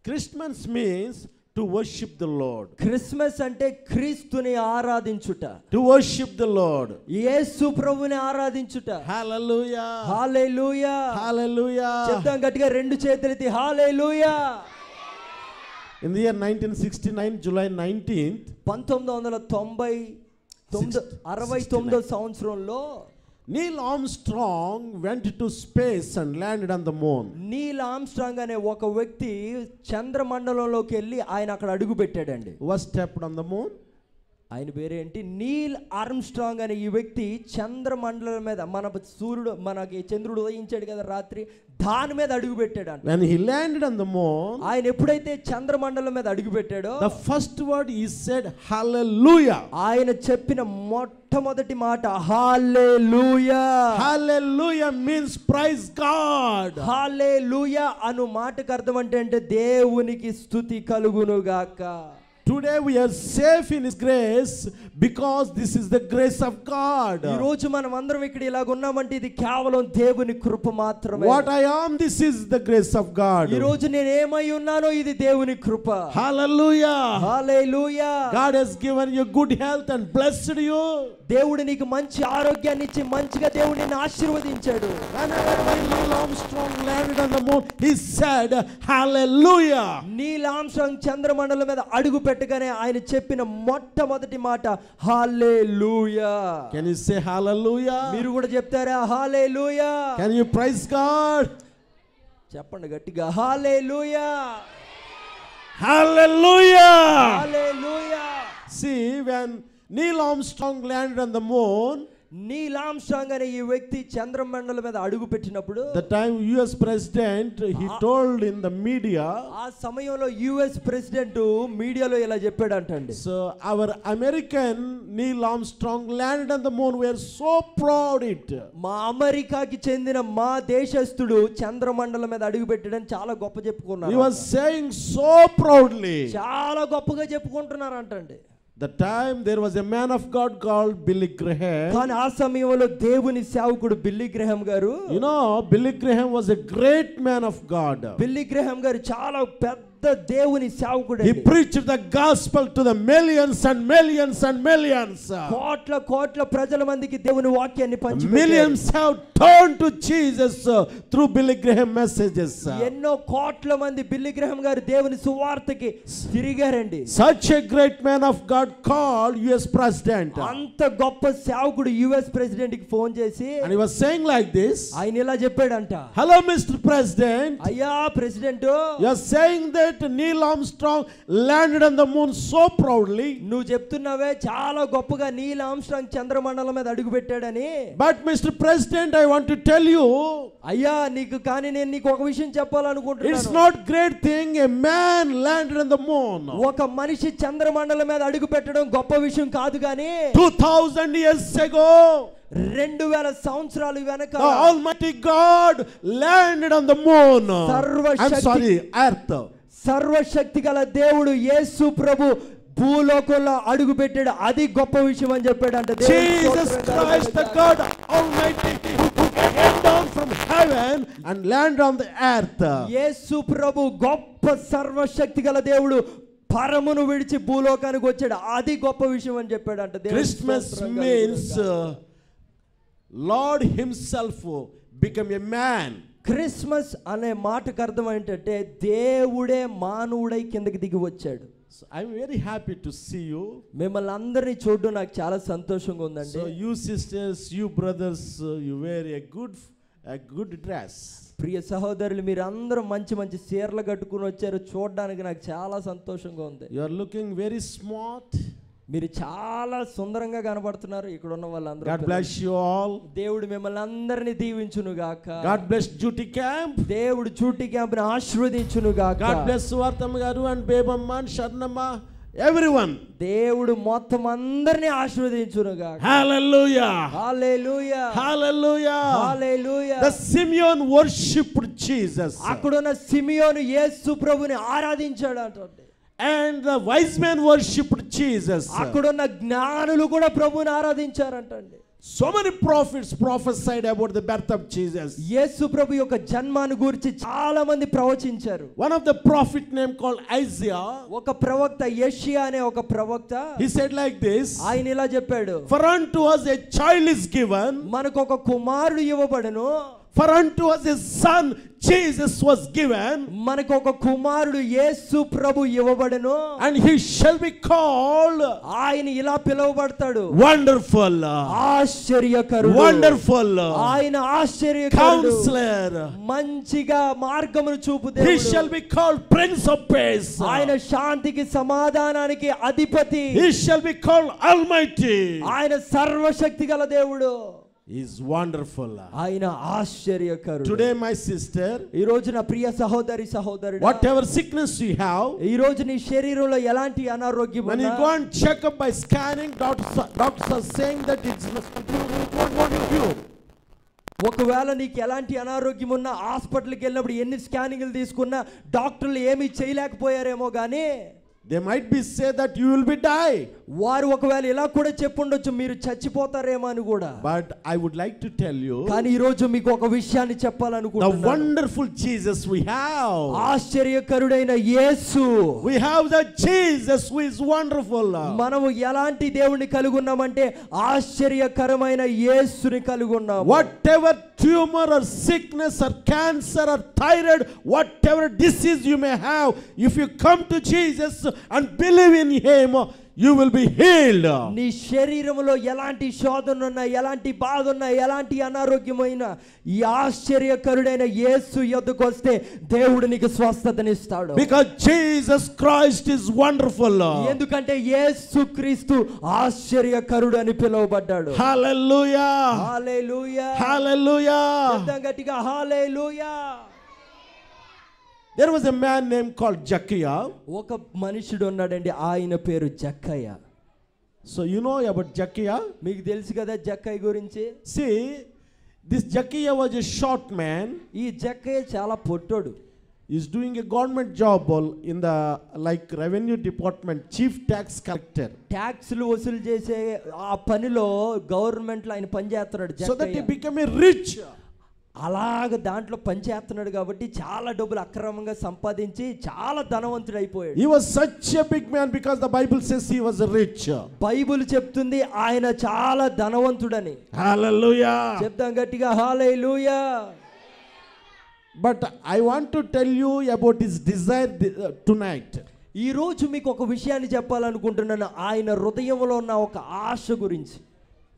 Christmas means to worship the Lord. Christmas అంటే క్రీస్తుని ఆరాధించుట. To worship the Lord. యేసు ప్రభువుని ఆరాధించుట. Hallelujah. హల్లెలూయా. Hallelujah. చెప్దాం గట్టిగా రెండు చేతులెత్తి హల్లెలూయా. In the year 1969, July 19th, 1969 సంవత్సరంలో Neil Armstrong went to space and landed on the moon. Neel Armstrong అనే ఒక వ్యక్తి చంద్రమండలంలోకి వెళ్ళి ఆయన అక్కడ అడుగు పెట్టాడండి. Was stepped on the moon. ఆయన పేరేంటి? నీల్ ఆర్మ్స్ట్రాంగ్ అనే ఈ వ్యక్తి చంద్రమండలం మీద, మనకి చంద్రుడు ఉదయించాడు కదా రాత్రి, దాని మీద అడుగు పెట్టాడు. When he landed on the moon, ఆయన ఎప్పుడైతే చంద్రమండలం మీద అడుగు పెట్టాడో the first word he said, hallelujah. ఆయన చెప్పిన మొట్టమొదటి మాట హల్లెలూయా. Hallelujah means praise God. హల్లెలూయా అను మాటకు అర్థం అంటే దేవునికి స్తుతి కలుగును గాక. Today we are safe in His grace because this is the grace of God. ఈ రోజు మనం అందరం ఇక్కడ ఇలాగ ఉన్నామంటే ఇది కేవలం దేవుని కృప మాత్రమే. What I am, this is the grace of God. ఈ రోజు నేను ఏమై ఉన్నానో ఇది దేవుని కృప. Hallelujah. Hallelujah. God has given you good health and blessed you. దేవుడు నీకు మంచి ఆరోగ్యాన్ని ఇచ్చి మంచిగా దేవుడు నిన్ను ఆశీర్వదించాడు. Whenever Neil Armstrong landed on the moon, he said hallelujah. Neil Armstrong చంద్రమండలం మీద అడుగు పెట్టగానే ఆయన చెప్పిన మొట్టమొదటి మాట హల్లెలూయా. Can you say hallelujah? మీరు కూడా చెప్తారా హల్లెలూయా? Can you praise God? చెప్పండి గట్టిగా హల్లెలూయా. Hallelujah. Hallelujah. See, when Neil Armstrong landed on the moon, Neel Armstrong అనే ఈ వ్యక్తి చంద్రమండలం మీద అడుగు పెట్టినప్పుడు the time US president, he told in the media, ఆ సమయంలో యుఎస్ ప్రెసిడెంట్ మీడియాలో ఇలా చెప్పాడంటండి. so our American Neil Armstrong landed on the moon, we are so proud it. మా అమెరికాకి చెందిన మా దేశస్థుడు చంద్రమండలం మీద అడుగు పెట్టాడని చాలా గొప్ప చెప్పుకున్నారు. He was saying so proudly. చాలా గొప్పగా చెప్పుకుంటున్నారు అంటండి. The time there was a man of God called Billy Graham. కానీ ఆ సమయంలో దేవుని సేవకుడు బిల్లీ గ్రహాం గారు, You know, Billy Graham was a great man of God. Billy Graham గారు చాలా పెద్ద దేవుని సేవకుడు. He preached the gospel to the millions and millions and millions. కోట్ల ప్రజల మందికి దేవుని వాక్యాన్ని పంచిపెట్టాడు. Millions have turned to Jesus through Billy Graham messages. ఎన్నో కోట్ల మంది బిల్లీ గ్రహాం గారు దేవుని సువార్తకి తిరిగారండి. Such a great man of God called US president. అంత గొప్ప సేవకుడు యుఎస్ ప్రెసిడెంట్ కి ఫోన్ చేసి And he was saying like this. ఆయన ఇలా చెప్పాడంట, Hello Mr. President. అయ్యా president, You are saying that Neil Armstrong landed on the moon so proudly. నువ్వు చెప్తున్నావే చాలా గొప్పగా నీల్ ఆర్మ్స్ట్రాంగ్ చంద్రమండలం మీద అడుగు పెట్టాడని. But Mr. President, I want to tell you, అయ్యా కానీ నేను నీకు ఒక విషయం చెప్పాలనుకుంటున్నాను. it's not great thing a man landed on the moon. ఒక మనిషి చంద్రమండలం మీద అడుగు పెట్టడం గొప్ప విషయం కాదు గాని 2000 years ago 2000 సంవత్సరాలు వెనక the Almighty God landed on the moon. Earth. సర్వశక్తి గల దేవుడు యేసు ప్రభు భూలోకంలో అడుగు పెట్టాడు. అది గొప్ప విషయం అని చెప్పాడంట. Jesus Christ, the God Almighty, who came down from heaven and landed on the earth. యేసు ప్రభు గొప్ప సర్వశక్తి గల దేవుడు పరమును విడిచి భూలోకానికి వచ్చాడు. అది గొప్ప విషయం అని చెప్పాడంట. Christmas means Lord himself became a man. Christmas అనే మాటకు అర్థం ఏంటంటే దేవుడే మానవుడై కిందకి దిగి వచ్చాడు. So I'm very happy to see you. మిమ్మల్ని అందరినీ చూడడం నాకు చాలా సంతోషంగా ఉందండి. So you sisters, you brothers, you wear a good dress. ప్రియ సహోదరులు, మీరు అందరూ మంచి మంచి చీరలు కట్టుకుని వచ్చారు. చూడడానికి నాకు చాలా సంతోషంగా ఉంది. You are looking very smart. మీరు చాలా సుందరంగా కనబడుతున్నారు. ఇక్కడ ఉన్న వాళ్ళందరూ. God bless you all. దేవుడు మిమ్మల్ని అందరినీ దీవించును గాక. God bless Juti Camp. దేవుడు జూటి క్యాంప్ ని ఆశీర్వదించును గాక. God bless Suvartam garu and Bebamma and Sharnamma, everyone. దేవుడు మొత్తం అందరినీ ఆశీర్వదించును గాక. Hallelujah. Hallelujah. Hallelujah. Hallelujah. The Simeon worshipped Jesus. అక్కడున్న సిమియోను యేసు ప్రభుని ఆరాధించాడు అంటుంది. And the wise men worshipped Jesus. అక్కడున్న జ్ఞానులు కూడా ప్రభువుని ఆరాధించారంటండి. So many prophets prophesied about the birth of Jesus. యేసు ప్రభు యొక్క జన్మాను గురించి చాలా మంది ప్రవచించారు. One of the prophet name called Isaiah, ఒక ప్రవక్త యెషయా అనే ఒక ప్రవక్త, he said like this, ఆయన ఇలా చెప్పాడు, for unto us a child is given, మనకు ఒక కుమారుడు ఇవ్వబడును, for unto us a son Jesus was given, మనకు ఒక కుమారుడు యేసు ప్రభు ఇవ్వబడును, and he shall be called, ఆయన ఇలా పిలువబడతాడు, wonderful, ఆశ్చర్యకరుడు, wonderful, ఆయన ఆశ్చర్యకరుడు, counselor, మంచిగా మార్గమును చూపు he దేవుడు, shall be called Prince of Peace, ఆయన శాంతికి సమాధానానికి అధిపతి, he shall be called Almighty, ఆయన సర్వశక్తి గల దేవుడు, is wonderful. ఆయన ఆశ్చర్యకరుడు. Today my sister, ఈ రోజు నా ప్రియ సహోదరి సహోదరుడా, whatever sickness you have, ఈ రోజు నీ శరీరంలో ఎలాంటి అనారోగ్యం when you ఉన్నా, go and check up by scanning, doctors are saying that it's not you. ఒకవేళ నీకు ఎలాంటి అనారోగ్యం ఉన్నా హాస్పిటల్కి వెళ్ళినప్పుడు ఎన్ని స్కానింగ్లు తీసుకున్నా డాక్టర్లు ఏమీ చేయలేకపోయారేమో కానీ, they might be say that you will be die, వారు ఒకవేళ ఇలా కూడా చెప్పుండొచ్చు, మీరు చచ్చిపోతారేమో అని కూడా. but I would like to tell you, కానీ ఈ రోజు మీకు ఒక విషయాన్ని the చెప్పాలనుకుంటున్నాను. wonderful Jesus we have, ఆశ్చర్యకరుడైన Yesu, we have the Jesus who is wonderful. మనము ఎలాంటి దేవుణ్ణి కలిగి ఉన్నామంటే ఆశ్చర్యకరమైన యేసుని కలిగి ఉన్నాము. Whatever tumor or sickness or cancer or thyroid, whatever disease you may have, if you come to Jesus and believe in him, you will be healed. నీ శరీరంలో ఎలాంటి శోధన ఉన్నా, ఎలాంటి బాధ ఉన్నా, ఎలాంటి అనారోగ్యమైనా ఈ ఆశ్చర్యకరుడైన యేసు యొద్దకు వస్తే దేవుడు నీకు స్వస్థతనిస్తాడు. Because Jesus Christ is wonderful. ఎందుకంటే యేసు క్రీస్తు ఆశ్చర్యకరుడు అని పిలువబడ్డాడు. Hallelujah. హల్లెలూయా. Hallelujah. చెప్దాం గట్టిగా హల్లెలూయా. There was a man named called Zacchaeus. ఒక మనుషుడు ఉన్నాడండి, ఆయన పేరు జక్కయ్య. So you know about Zacchaeus? మీకు తెలుసు కదా జక్కయ్య గురించి. See, this Zacchaeus was a short man. ఈ జక్కయ్య చాలా పొట్టోడు. He's doing a government job in the like revenue department, chief tax collector. ట్యాక్స్లు వసూలు చేసే ఆ పనిలో గవర్నమెంట్ లో ఆయన పనిచేస్తున్నాడు So that he Jakkayya. became a rich. అలాగ దాంట్లో పనిచేస్తున్నాడు కాబట్టి చాలా డబ్బులు అక్రమంగా సంపాదించి చాలా ధనవంతుడు అయిపోయాడు. He was such a big man because the Bible says he was rich. Bible చెప్తుంది ఆయన చాలా ధనవంతుడని. Hallelujah. చెప్దాం గట్టిగా హల్లెలూయా. But I want to tell you about his desire tonight. ఈ రోజు మీకు ఒక విషయాన్ని చెప్పాలనుకుంటున్నాను, ఆయన హృదయంలో ఉన్న ఒక ఆశ గురించి.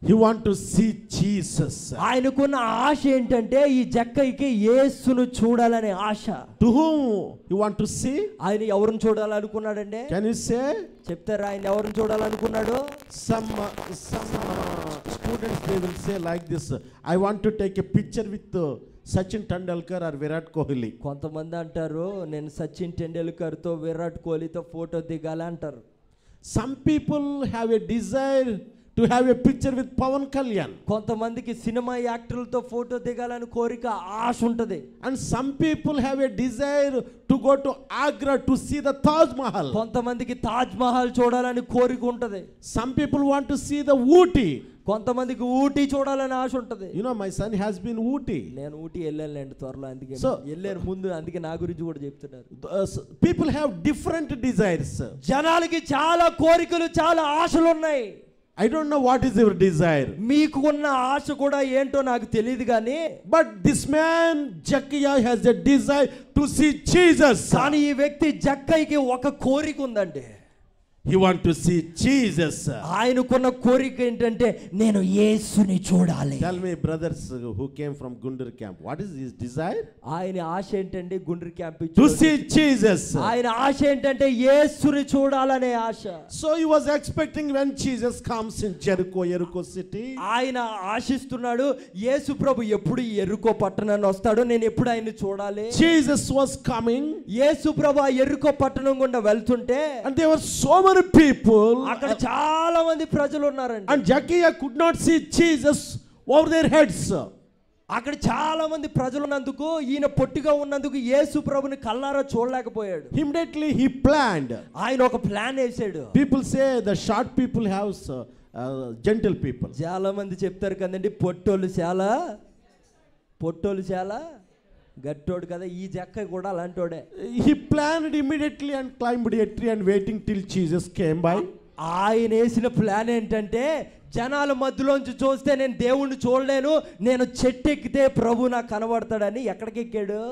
He want to see Jesus. ఆయనకున్న ఆశ ఏంటంటే ఈ జక్కయ్యకి యేసును చూడాలనే ఆశ. To whom you want to see? ఆయన ఎవరిని చూడాలనుకున్నాడండి? Can you say? చెప్తారా ఆయన ఎవరిని చూడాలనుకున్నాడు? Some students they will say like this, I want to take a picture with Sachin Tendulkar or Virat Kohli. కొంతమంది అంటారు నేను సచిన్ టెండూల్కర్తో విరాట్ కోహ్లీతో ఫోటో దిగాలి అంటారు. Some people have a desire to have a picture with Pawan Kalyan. కొంతమందికి cinema యాక్టర్లతో photo దిగాలని కోరిక ఆశ ఉంటది. And some people have a desire to go to Agra to see the Taj Mahal. కొంతమందికి తాజ్ మహల్ చూడాలని కోరిక ఉంటది. Some people want to see the Ooty. కొంతమందికి ఊటీ చూడాలని ఆశ ఉంటది. You know, my son has been Ooty. నేను ఊటీ వెళ్ళానులేండి త్వరలో, అందుకే So, వెళ్ళాను ముందు, అందుకే నా గురించి కూడా చెప్తున్నారు. People have different desires. జనాలకి చాలా కోరికలు, చాలా ఆశలు ఉన్నాయి. I don't know what is your desire. మీకు ఉన్న ఆశ కూడా ఏంటో నాకు తెలియదు కానీ, But this man Zacchaeus has a desire to see Jesus. కానీ ఈ వ్యక్తి జక్కయ్యకి ఒక కోరిక ఉందండి. He want to see Jesus. ఆయనకున్న కోరిక ఏంటంటే నేను యేసుని చూడాలి. Tell me, brothers who came from Gundur camp, what is his desire? ఆయన ఆశ ఏంటంటే గుండ్రి క్యాంప్ To see Jesus. ఆయన ఆశ ఏంటంటే యేసుని చూడాలనే ఆశ. So he was expecting when Jesus comes in Jericho city. ఆయన ఆశిస్తున్నాడు యేసు ప్రభు ఎప్పుడు ఎరుకో పట్టణాన్ని వస్తాడో, నేను ఎప్పుడు ఆయన్ని చూడాలి. Jesus was coming. యేసు ప్రభు ఆ ఎరుకో పట్టణం గుండా వెళ్తుంటే And there were so many people. అక్కడ చాలా మంది ప్రజలు ఉన్నారండి. And Zacchaeus could not see Jesus over their heads. అక్కడ చాలా మంది ప్రజలు ఉన్నందుకు, ఈయన పొట్టిగా ఉన్నందుకు యేసు ప్రభుని కల్లారా చూడలేకపోయాడు. Immediately he planned. ఆయన ఒక ప్లాన్ వేసాడు. People say the short people have gentle people. చాలా మంది చెప్తారు కదండి, పొట్టోళ్ళు చాలా గట్టోడు కదా. ఈ జక్క కూడా అలాంటోడే. He planned immediately and climbed a tree and waiting till Jesus came by. ఆయన వేసిన ప్లాన్ ఏంటంటే, జనాల మధ్యలోంచి చూస్తే నేను దేవుణ్ణి చూడలేను, నేను చెట్టు ఎక్కితే ప్రభు నాకు కనబడతాడని ఎక్కడికి ఎక్కాడు?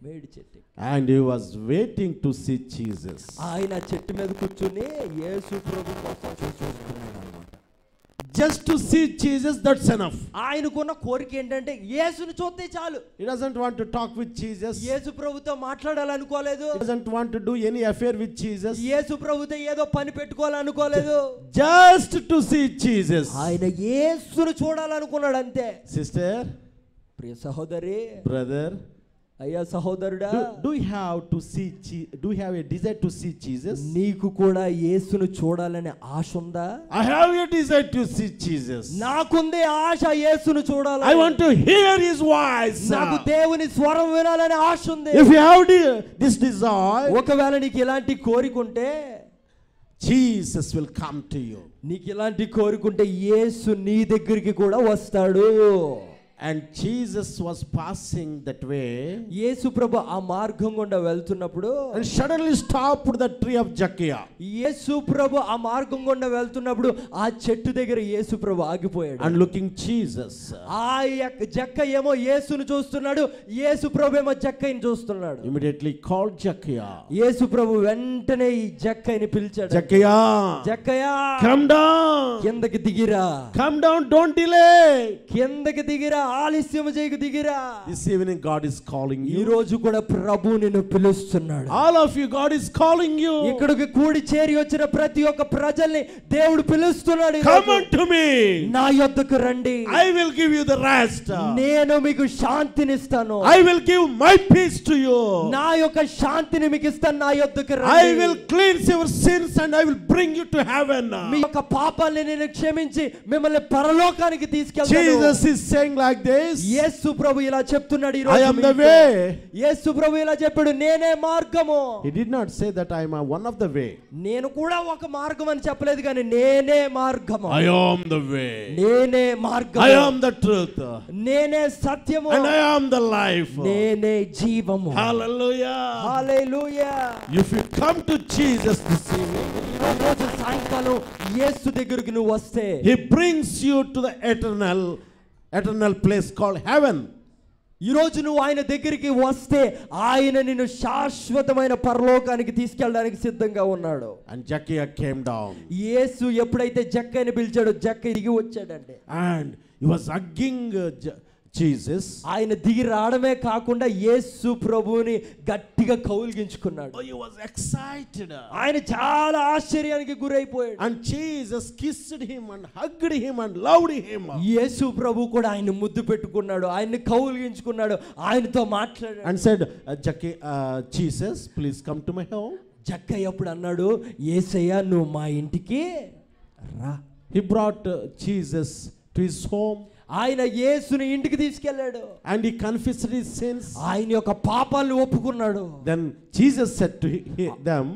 మేడి చెట్టు. And he was waiting to see Jesus. ఆయన చెట్టు మీద కూర్చుని యేసు ప్రభు కోసం చూస్తున్నాడు అన్నమాట. Just to see Jesus, that's enough. ఆయనకున్న కోరిక ఏంటంటే యేసుని చూస్తే చాలు. He doesn't want to talk with Jesus. యేసు ప్రభుతో మాట్లాడాలనుకోలేదు. He doesn't want to do any affair with Jesus. యేసు ప్రభుతో ఏదో పని పెట్టుకోవాలనుకోలేదు. Just to see Jesus. ఆయన యేసుని చూడాలనుకున్నాడు అంతే. Sister, ప్రియ సహోదరి, brother, అయ్యా సహోదరుడా, do you have a desire to see Jesus? నీకు కూడా యేసును చూడాలనే ఆశ ఉందా? I have a desire to see Jesus. నాకుంది ఆశ యేసును చూడాలని. I want to hear his voice. నాకు దేవుని స్వరం వినాలనే ఆశ ఉంది. If you have this desire, ఒకవేళ నీకు ఇలాంటి కోరిక ఉంటే Jesus will come to you. నీకు ఇలాంటి కోరిక ఉంటే యేసు నీ దగ్గరికి కూడా వస్తాడు. And Jesus was passing that way. యేసు ప్రభు ఆ మార్గం గుండా వెళ్తున్నప్పుడు and suddenly stopped the tree of Zacchaeus. యేసు ప్రభు ఆ మార్గం గుండా వెళ్తున్నప్పుడు ఆ చెట్టు దగ్గర యేసు ప్రభు ఆగిపోయాడు. And looking Jesus. ఆ జక్క ఏమో యేసును చూస్తున్నాడు, యేసు ప్రభు ఏమో జక్కని చూస్తున్నాడు. Immediately called Zacchaeus. యేసు ప్రభు వెంటనే ఈ జక్కని పిలిచాడు. జక్కయ్యా, come down. కిందకి దిగిరా. Come down, don't delay. కిందకి దిగిరా, ఆలస్యం చేయకు, దిగిరా. This evening God is calling you. ఈ రోజు కూడా ప్రభు నిన్ను పిలుస్తున్నాడు. All of you, God is calling you. ఇక్కడికి కూడి చేరి వచ్చిన ప్రతి ఒక్క ప్రజల్ని దేవుడు పిలుస్తున్నాడు. Come unto me. నా యొద్దకు రండి. I will give you the rest. నేను మీకు శాంతినిస్తాను. I will give my peace to you. నా యొక్క శాంతిని మీకు ఇస్తాను. నా యొద్దకు రండి. I will cleanse your sins and I will bring you to heaven. మీ యొక్క పాపాలను నేను క్షమించి మిమ్మల్ని పరలోకానికి తీసుకెళ్తాను. Jesus is saying like this. యేసు ప్రభు ఇలా చెప్తున్నాడు ఈ రోజు. I am the way. యేసు ప్రభు ఇలా చెప్పాడు, నేనే మార్గము. He did not say that I am one of the way. నేను కూడా ఒక మార్గం అని చెప్పలేదు, కానీ నేనే మార్గము. I am the way. నేనే మార్గము. I am the truth. నేనే సత్యము. And I am the life. నేనే జీవము. Hallelujah. Hallelujah. If you come to Jesus this evening, ఈ రోజు సాయంకాలం యేసు దగ్గరికి నువ్వు వస్తే He brings you to the eternal place called heaven. ఈ రోజు నువ్వు ఆయన దగ్గరికి వస్తే ఆయన నిన్ను శాశ్వతమైన పరలోకానికి తీసుకెళ్ళడానికి సిద్ధంగా ఉన్నాడు. And Zacchaeus came down. యేసు ఎప్పుడైతే జక్కని పిలిచాడో జక్క దిగి వచ్చాడండి. And he was hugging Jesus. ఆయన దిగి రావడమే కాకుండా యేసు ప్రభువుని గట్టిగా కౌగిలించుకున్నాడు. Oh, he was excited. ఆయన చాలా ఆశ్చర్యానికి గురైపోయాడు. And Jesus kissed him and hugged him and loved him. యేసు ప్రభు కూడా ఆయన ముద్దు పెట్టుకున్నాడు, ఆయన్ని కౌగిలించుకున్నాడు, ఆయనతో మాట్లాడాడు. And said, Jesus, please come to my home. జక్కయ్య అప్పుడు అన్నాడు, యేసయ్య నువ్వు మా ఇంటికి రా. He brought Jesus to his home. ఆయన యేసుని ఇంటికి తీసుకెళ్ళాడు. And he confessed his sins. ఆయన యొక్క పాపాలను ఒప్పుకున్నాడు. Then Jesus said to them,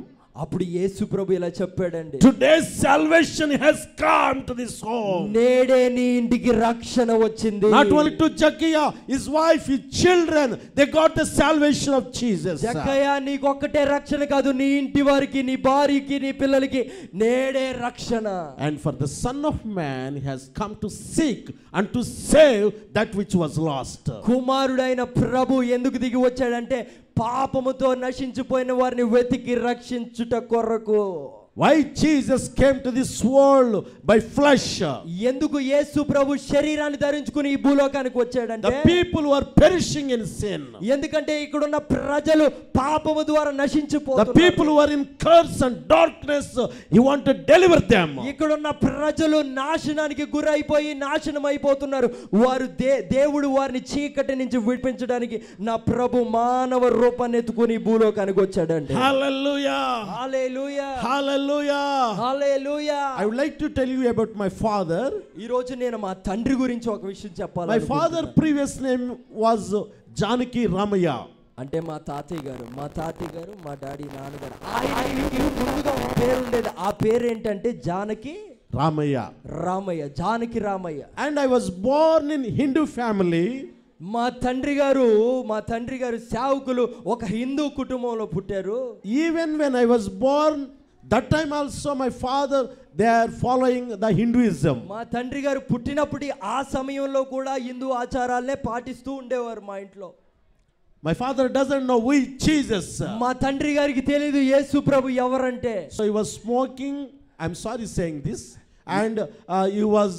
అప్పుడు యేసు ప్రభు ఇలా చెప్పాడండి, today's salvation has come to this home. నేడే నీ ఇంటికి రక్షణ వచ్చింది. Not only to Zacchaeus, his wife, his children, they got the salvation of Jesus. జక్కయ్య నీకు ఒక్కటే రక్షణ కాదు, నీ ఇంటి వారికి, నీ భార్యకి, నీ పిల్లలకి నేడే రక్షణ. And for the Son of Man has come to seek and to save that which was lost. కుమారుడైన ప్రభు ఎందుకు దిగి వచ్చాడంటే పాపముతో నశించిపోయిన వారిని వెతికి రక్షించుట కొరకు. Why Jesus came to this world by flesh? ఎందుకు యేసు ప్రభు శరీరాన్ని ధరించుకుని ఈ భూలోకానికి వచ్చాడంటే the people who are perishing in sin. ఎందుకంటే ఇక్కడ ఉన్న ప్రజలు పాపము ద్వారా నశించిపోతున్నారు. The people who are in curse and darkness, he want to deliver them. ఇక్కడ ఉన్న ప్రజలు నాశనానికి గురైపోయి నాశనం అయిపోతున్నారు. వారు దేవుడు వారిని చీకటి నుంచి విడిపించడానికి నా ప్రభు మానవ రూపాన్ని ఎత్తుకుని భూలోకానికి వచ్చాడండి. Hallelujah. Hallelujah. Hallelujah. Hallelujah. I would like to tell you about my father. ఈ రోజు నేను మా తండ్రి గురించి ఒక విషయం చెప్పాలి. My father previous name was Janaki Ramaya. అంటే మా తాతయ్య గారు, మా డాడీ నాన్నగారు, ఆయనకి ముందుగా ఒక పేరు ఉండేది. ఆ పేరు ఏంటంటే Janaki Ramayya, Janaki Ramayya. And I was born in Hindu family. మా తండ్రి గారు సేవకులు ఒక హిందూ కుటుంబంలో పుట్టారు. Even when I was born, that time also my father, they are following the Hinduism. మా తండ్రి గారు పుట్టినప్పుడు ఆ సమయంలో కూడా హిందూ ఆచారాలనే పాటిస్తూ ఉండేవారు మా ఇంట్లో. My father doesn't know who is Jesus. మా తండ్రి గారికి తెలియదు యేసు ప్రభు ఎవరంటే. So he was smoking, I'm sorry saying this, and he was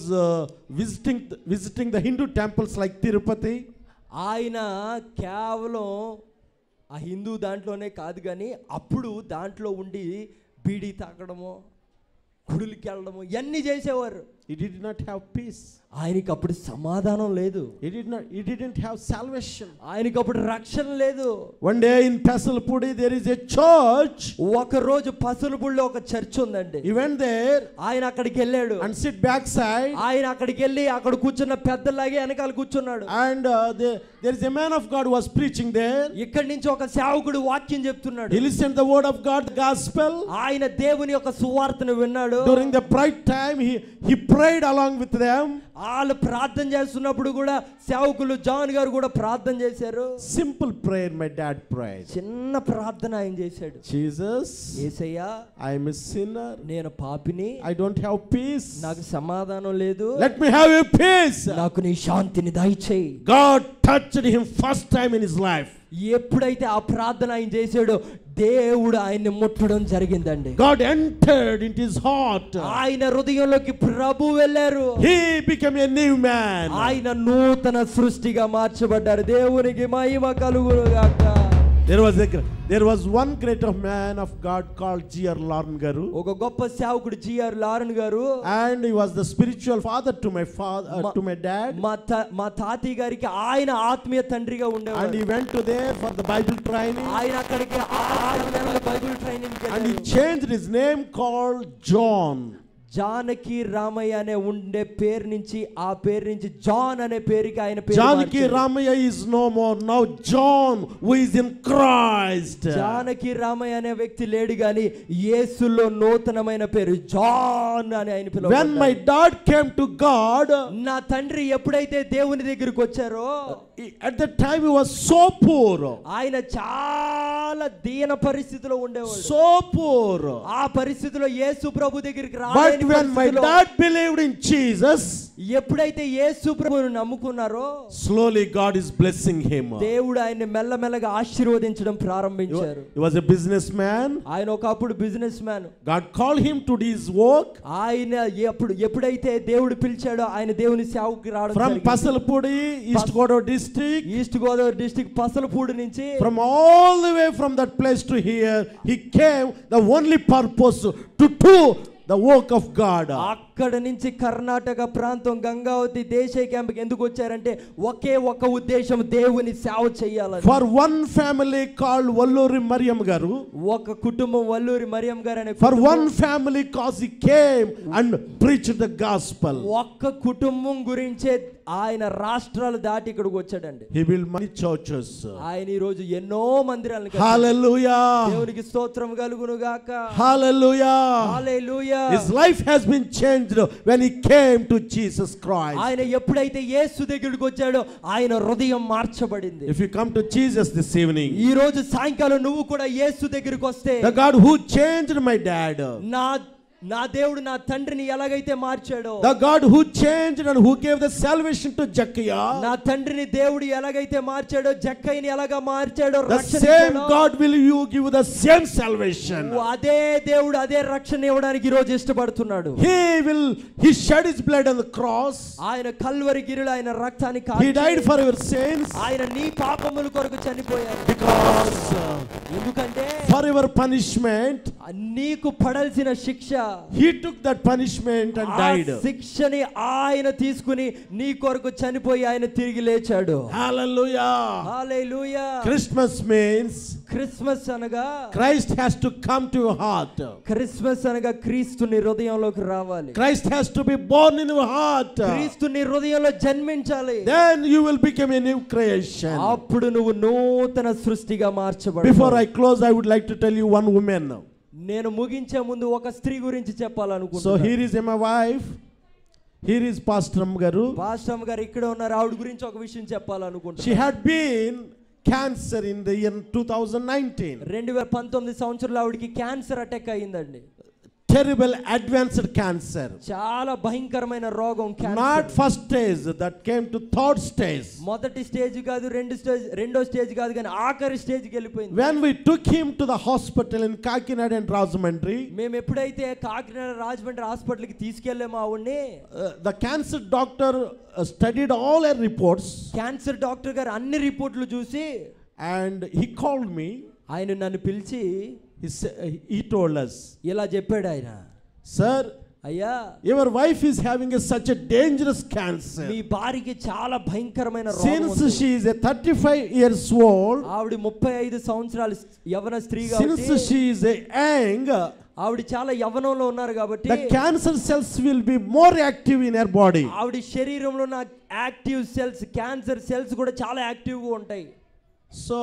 visiting the Hindu temples like Tirupati. ఆయన కేవలం ఆ హిందూ దాంట్లోనే కాదు కానీ అప్పుడు దాంట్లో ఉండి బీడీ తాగడము, గుడులకి వెళ్ళడము ఇవన్నీ చేసేవారు. He did not have peace. ఆయనకి అప్పుడు సమాధానం లేదు. He didn't have salvation. ఆయనకి అప్పుడు రక్షణ లేదు. One day in Pasalpudi there is a church. ఒక రోజు పసలపూడిలో ఒక చర్చ్ ఉందండి. He went there. ఆయన అక్కడికి వెళ్ళాడు. And sit backside. ఆయన అక్కడికి వెళ్ళి అక్కడ కూర్చున్న పెద్దలాగే వెనకాల కూర్చున్నాడు. And there is a man of God who was preaching there. ఇక్కడి నుంచి ఒక సేవకుడు వాక్యం చెప్తున్నాడు. He listened the word of God, the gospel. ఆయన దేవుని యొక్క సువార్తను విన్నాడు. During the prayer time he prayed along with them. వాళ్ళు ప్రార్థన చేస్తున్నప్పుడు కూడా సేవకులు జాన్ గారు కూడా ప్రార్థన చేశారు. Simple prayer my dad prayed. చిన్న ప్రార్థన ఆయన చేశాడు. Jesus, Yesayya, I am a sinner. నేను పాపిని. I don't have peace. నాకు సమాధానం లేదు. Let me have a peace. నాకు నీ శాంతిని దయచేయి. God touched him first time in his life. ఎప్పుడైతే ఆ ప్రార్థన ఆయన చేశాడో దేవుడు ఆయన్ని ముట్టడం జరిగిందండి. God entered into his heart. ఆయన హృదయంలోకి ప్రభు వెళ్ళారు. He became a new man. ఆయన నూతన సృష్టిగా మార్చబడ్డారు. దేవునికి మహిమ కలుగును గాక. There was one great man of God called G.R. Loren garu. ఒక గొప్ప సేవకుడు G.R. లారెన్ గారు. And he was the spiritual father to my dad. మా తాతయ్య గారికి ఆయన ఆత్మీయ తండ్రిగా ఉండేవాడు. And he went to there for the Bible training. ఆయన అక్కడికి 6 నెలల బైబిల్ ట్రైనింగ్ కి. And he changed his name called John. Janaki Ramayya అనే ఉండే పేరు నుంచి ఆ పేరు నుంచి జాన్ అనే పేరుకి ఆయన పేరు Janaki Ramayya is no more. Now John who is in Christ. Janaki Ramayya అనే వ్యక్తి లేడు గాని యేసులో నూతనమైన పేరు జాన్ అని ఆయన పిలువబడ్డాడు. When my dad came to God, నా తండ్రి ఎప్పుడైతే దేవుని దగ్గరికి వచ్చారో at that time he was so poor. ఆయన చాలా దీన పరిస్థితిలో ఉండేవాడు. So poor. ఆ పరిస్థితిలో యేసు ప్రభు దగ్గరికి But when my dad believed in Jesus, ఎప్పుడైతే యేసు ప్రభువును నమ్ముకున్నారో slowly God is blessing him. దేవుడు ఆయన్ని మెల్లమెల్లగా ఆశీర్వదించడం ప్రారంభించారు. He was a businessman. ఆయన ఒకప్పుడు business man. God called him to his work. ఆయన ఎప్పుడైతే దేవుడు పిలిచాడో ఆయన దేవుని సేవకి రావడం from జరిగింది. Pasalpudi, East Godavari district. East Godavari district Pasalapudi నుంచి From all the way from that place to here, he came the only purpose to do the work of God. అక్కడ నుంచి కర్ణాటక ప్రాంతం గంగావతి దేశీయ క్యాంప్కి ఎందుకు వచ్చారంటే ఒకే ఒక ఉద్దేశం, దేవుని సేవ చేయాలని. For one family called Valluri Mariam garu. ఒక కుటుంబం వల్లూరి మరియం గారు అనే For one family cause he came and preached the gospel. ఒక్క కుటుంబం గురించే ఆయన రాష్ట్రాలు దాటి ఇక్కడికి వచ్చాడండి. He built many churches. ఆయన ఈ రోజు ఎన్నో మందిరాలను కట్టాడు. Hallelujah. దేవునికి స్తోత్రం కలుగును గాక. Hallelujah. Hallelujah. His life has been changed when he came to Jesus Christ. ఆయన ఎప్పుడైతే యేసు దగ్గరికి వచ్చాడో ఆయన హృదయం మార్చబడింది. If you come to Jesus this evening, ఈ రోజు సాయంకాలం నువ్వు కూడా యేసు దగ్గరికి వస్తే, the God who changed my dad, నా దేవుడు నా తండ్రిని ఎలాగైతే మార్చాడో, the God who changed and who gave the salvation to Jakkaya, నా తండ్రిని దేవుడు ఎలాగైతే మార్చాడో జక్కయ్యని ఎలాగా మార్చాడో the same God will you give the same salvation. అదే దేవుడు అదే రక్షణ ఇవ్వడానికి ఈ రోజు ఇష్టపడుతున్నాడు. He shed his blood on the cross. ఆయన కల్వరి గిరిలో ఆయన రక్తాన్ని కార్చి, he died for your sins. ఆయన నీ పాపముల కొరకు చనిపోయాడు. Because ఎందుకంటే for your punishment, నీకు పడాల్సిన శిక్ష, he took that punishment and died. శిక్షని ఆయన తీసుకుని నీ కొరకు చనిపోయి ఆయన తిరిగి లేచాడు. Hallelujah. హల్లెలూయా. Christmas means క్రిస్మస్ అనగా Christ has to come to your heart. Christmas అనగా క్రీస్తు నీ హృదయంలోకి రావాలి. Christ has to be born in your heart. క్రీస్తు నీ హృదయంలో జన్మించాలి. Then you will become a new creation. అప్పుడు నువ్వు నూతన సృష్టిగా మార్చబడతావు. Before I close, I would like to tell you one woman. నేను ముగించే ముందు ఒక స్త్రీ గురించి So చెప్పాలనుకుంటున్నాను. here is my wife. Here is Pastor Garu. Pastor గారు ఇక్కడ ఉన్నారు. ఆవిడ గురించి ఒక విషయం చెప్పాలనుకుంటున్నాను. She had been cancer in the year 2019. 2019 సంవత్సరంలో ఆవిడకి క్యాన్సర్ అటాక్ అయ్యిందండి. Terrible advanced cancer. చాలా భయంకరమైన రోగం Not cancer. first stage, that came to third stage. మొదటి స్టేజ్ కాదు, రెండో స్టేజ్ కాదు, కానీ ఆఖరి స్టేజ్కి వెళ్ళిపోయింది. When we took him to the hospital in Kakinada and Rajahmundry, మేము ఎప్పుడైతే కాకినాడ రాజమండ్రి హాస్పిటల్కి తీసుకెళ్ళామో ఆవిడ్ని, the cancer doctor studied all her reports cancer doctor గారు అన్ని రిపోర్ట్లు చూసి and he called me. ఆయన నన్ను పిలిచి He told us, ఇలా చెప్పాడు ఆయన, sir, అయ్యా your wife is having such a dangerous cancer. మీ భార్యకి చాలా భయంకరమైన రోగం Since ఉంది. she is a 35 years old, ఆవిడ 35 సంవత్సరాల యవ్వన స్త్రీ since కాబట్టి, she is a young, ఆవిడ చాలా యవ్వనంలో ఉన్నారు కాబట్టి the cancer cells will be more active in her body. ఆవిడ శరీరంలో ఉన్న యాక్టివ్ సెల్స్, క్యాన్సర్ సెల్స్ కూడా చాలా యాక్టివ్గా ఉంటాయి. So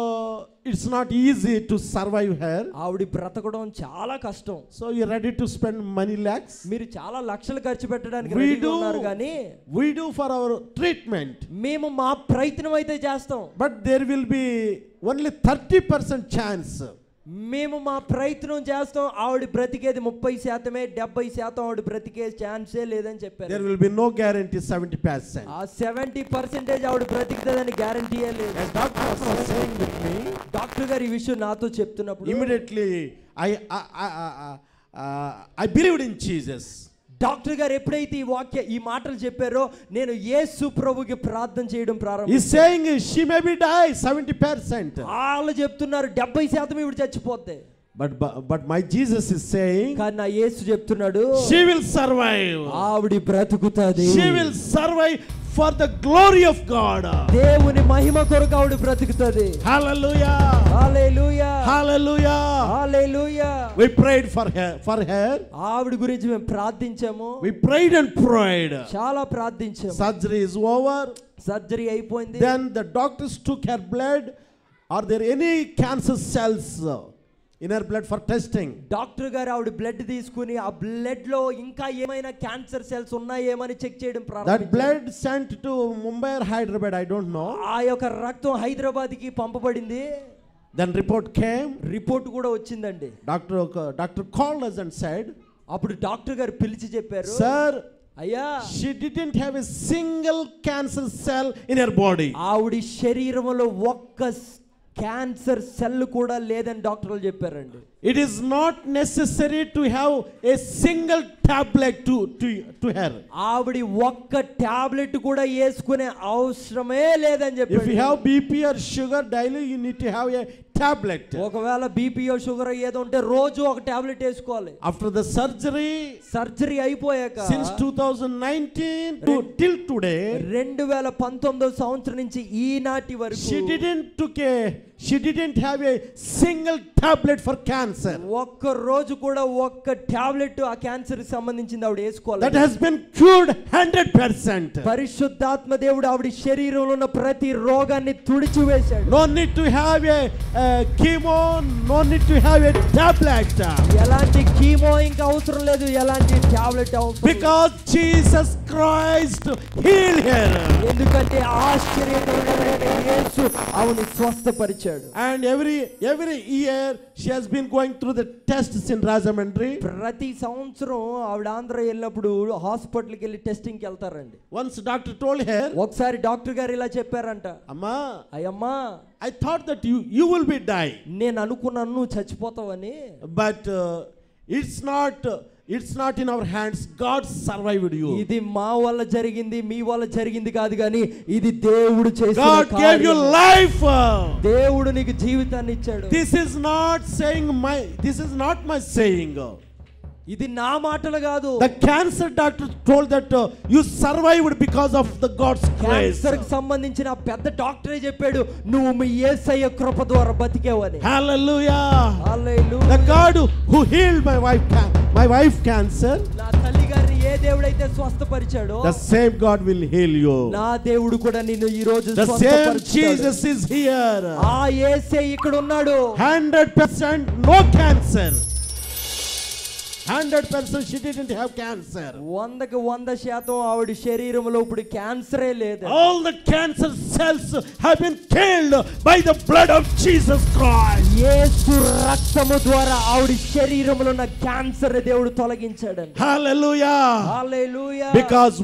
it's not easy to survive her. ఆవిడ బ్రతకడం చాలా కష్టం. So you're ready to spend money lakhs? మీరు చాలా లక్షలు ఖర్చు పెట్టడానికి We రెడీగా do. ఉన్నారు, కానీ We do for our treatment, మేము మా ప్రయత్నం అయితే చేస్తాం. but there will be only 30% chance. మేము మా ప్రయత్నం చేస్తాం. ఆవిడ బ్రతికేది 30%, 70% ఆవిడ బ్రతికే ఛాన్సే లేదని చెప్పారు. There will be no guarantee 70%. ఆ 70% ఆవిడ బ్రతికుతుందని గ్యారంటీయే లేదు. As doctor was saying with me, doctor గారు ఈ విషయం నాతో చెప్తున్నప్పుడు immediately I believed in Jesus. Doctor గారు ఎప్పుడైతే ఈ మాటలు చెప్పారో నేను యేసు ప్రభుకి ప్రార్థన చేయడం He's ప్రారంభించాను. saying she may be die 70%. వాళ్ళు చెప్తున్నారు 70% ఇవిడ చచ్చిపోద్ది. But my Jesus is saying కానీ నా యేసు చెప్తున్నాడు she will survive. ఆవిడ బ్రతుకుతాది. She will survive for the glory of God. దేవుని మహిమ కొరకు ఆవిడ బ్రతుకుతాది. Hallelujah. Hallelujah. Hallelujah. Hallelujah. We prayed for her. ఆవిడ గురించి మేము ప్రార్థించాము. We prayed and prayed. చాలా ప్రార్థించాము. Surgery is over. సర్జరీ అయిపోయింది. Then the doctors took her blood. Are there any cancer cells in her blood for testing? Doctor గారు ఆవిడ blood తీసుకుని ఆ blood లో ఇంకా ఏమైనా క్యాన్సర్ సెల్స్ ఉన్నాయేమని చెక్ చేయడం That ప్రారంభించారు. blood sent to Mumbai or Hyderabad, I don't know. ఆ యొక్క రక్తం హైదరాబాద్ కి పంపబడింది. Then report came. రిపోర్ట్ కూడా వచ్చిందండి. Doctor called us and said, అప్పుడు డాక్టర్ గారు పిలిచి చెప్పారు, sir, అయ్యా she didn't have a single cancer cell in her body. ఆవిడ శరీరంలో ఒక్క క్యాన్సర్ సెల్ కూడా లేదని డాక్టర్లు చెప్పారండి. It is not necessary to have a single tablet to her. ఆవిడ ఒక్క టాబ్లెట్ కూడా వేసుకునే అవసరమే లేదని చెప్పారు. If you have BP or sugar daily, you need to have a tablet. ఒకవేళ బీపీఓ షుగర్ ఏదో ఉంటే రోజు ఒక టాబ్లెట్ వేసుకోవాలి. After the సర్జరీ అయిపోయాక since 2019 till today, 2019 సంవత్సరం నుంచి ఈనాటి వరకు she didn't have a single tablet for cancer. ఒక్క రోజు కూడా ఒక్క టాబ్లెట్ ఆ క్యాన్సర్ కి సంబంధించింది ఆవిడ వేసుకోవాలి. That has been cured 100%. పరిశుద్ధాత్మ దేవుడు ఆవిడ శరీరంలో ఉన్న ప్రతి రోగాన్ని తుడిచివేశాడు. No need to have a chemo, no need to have a tablet. ఎలాంటి కీమో ఇంకా అవసరం లేదు, ఎలాంటి టాబ్లెట్ అవసరం. Because Jesus Christ healed her. ఎందుకంటే ఆశ్చర్యకరమైన యేసు ఆవిడని స్వస్థపరిచాడు. And every year she has been going through the tests in Rajahmundry. ప్రతి సంవత్సరం ఆవిడ ఆంధ్ర వెళ్ళినప్పుడు హాస్పిటల్కి వెళ్ళి టెస్టింగ్ కి వెళ్తారండి. Once doctor told her, ఒకసారి డాక్టర్ గారు ఇలా చెప్పారంట, Amma, అయ్యమ్మా I thought that you will be die. నేను అనుకున్నాను నువ్వు చచ్చిపోతావని. But it's not in our hands. God survived you. ఇది మా వల్ల జరిగింది, మీ వల్ల జరిగింది కాదు, కానీ ఇది దేవుడు చేసిన God gave you కార్యం. life. దేవుడు నీకు జీవితాన్ని ఇచ్చాడు. This is not my saying. ఇది నా మాటలు కాదు. The cancer doctor told that you survived because of the God's grace. Cancer కి సంబంధించిన పెద్ద డాక్టరే చెప్పాడు నువ్వు మీ యేసయ్య కృప ద్వారా బతికేవని. Hallelujah. Hallelujah. The God who healed my wife cancer, నా తల్లి గారిని ఏ దేవుడైతే స్వస్థపరిచాడో the same God will heal you. నా దేవుడు కూడా నిన్ను ఈ రోజు The same స్వస్థపరిచాడు. Jesus is here. ఆ యేసే ఇక్కడ ఉన్నాడు. 100% no cancer. 100% she didn't have cancer. 100% ఆవిడ శరీరంలో ఇప్పుడు క్యాన్సరే లేదు. All the cancer cells have been killed by the blood of Jesus Christ. యేసు రక్తము ద్వారా ఆవిడ శరీరంలో ఉన్న క్యాన్సర్ దేవుడు తొలగించాడు. Hallelujah. Hallelujah. Because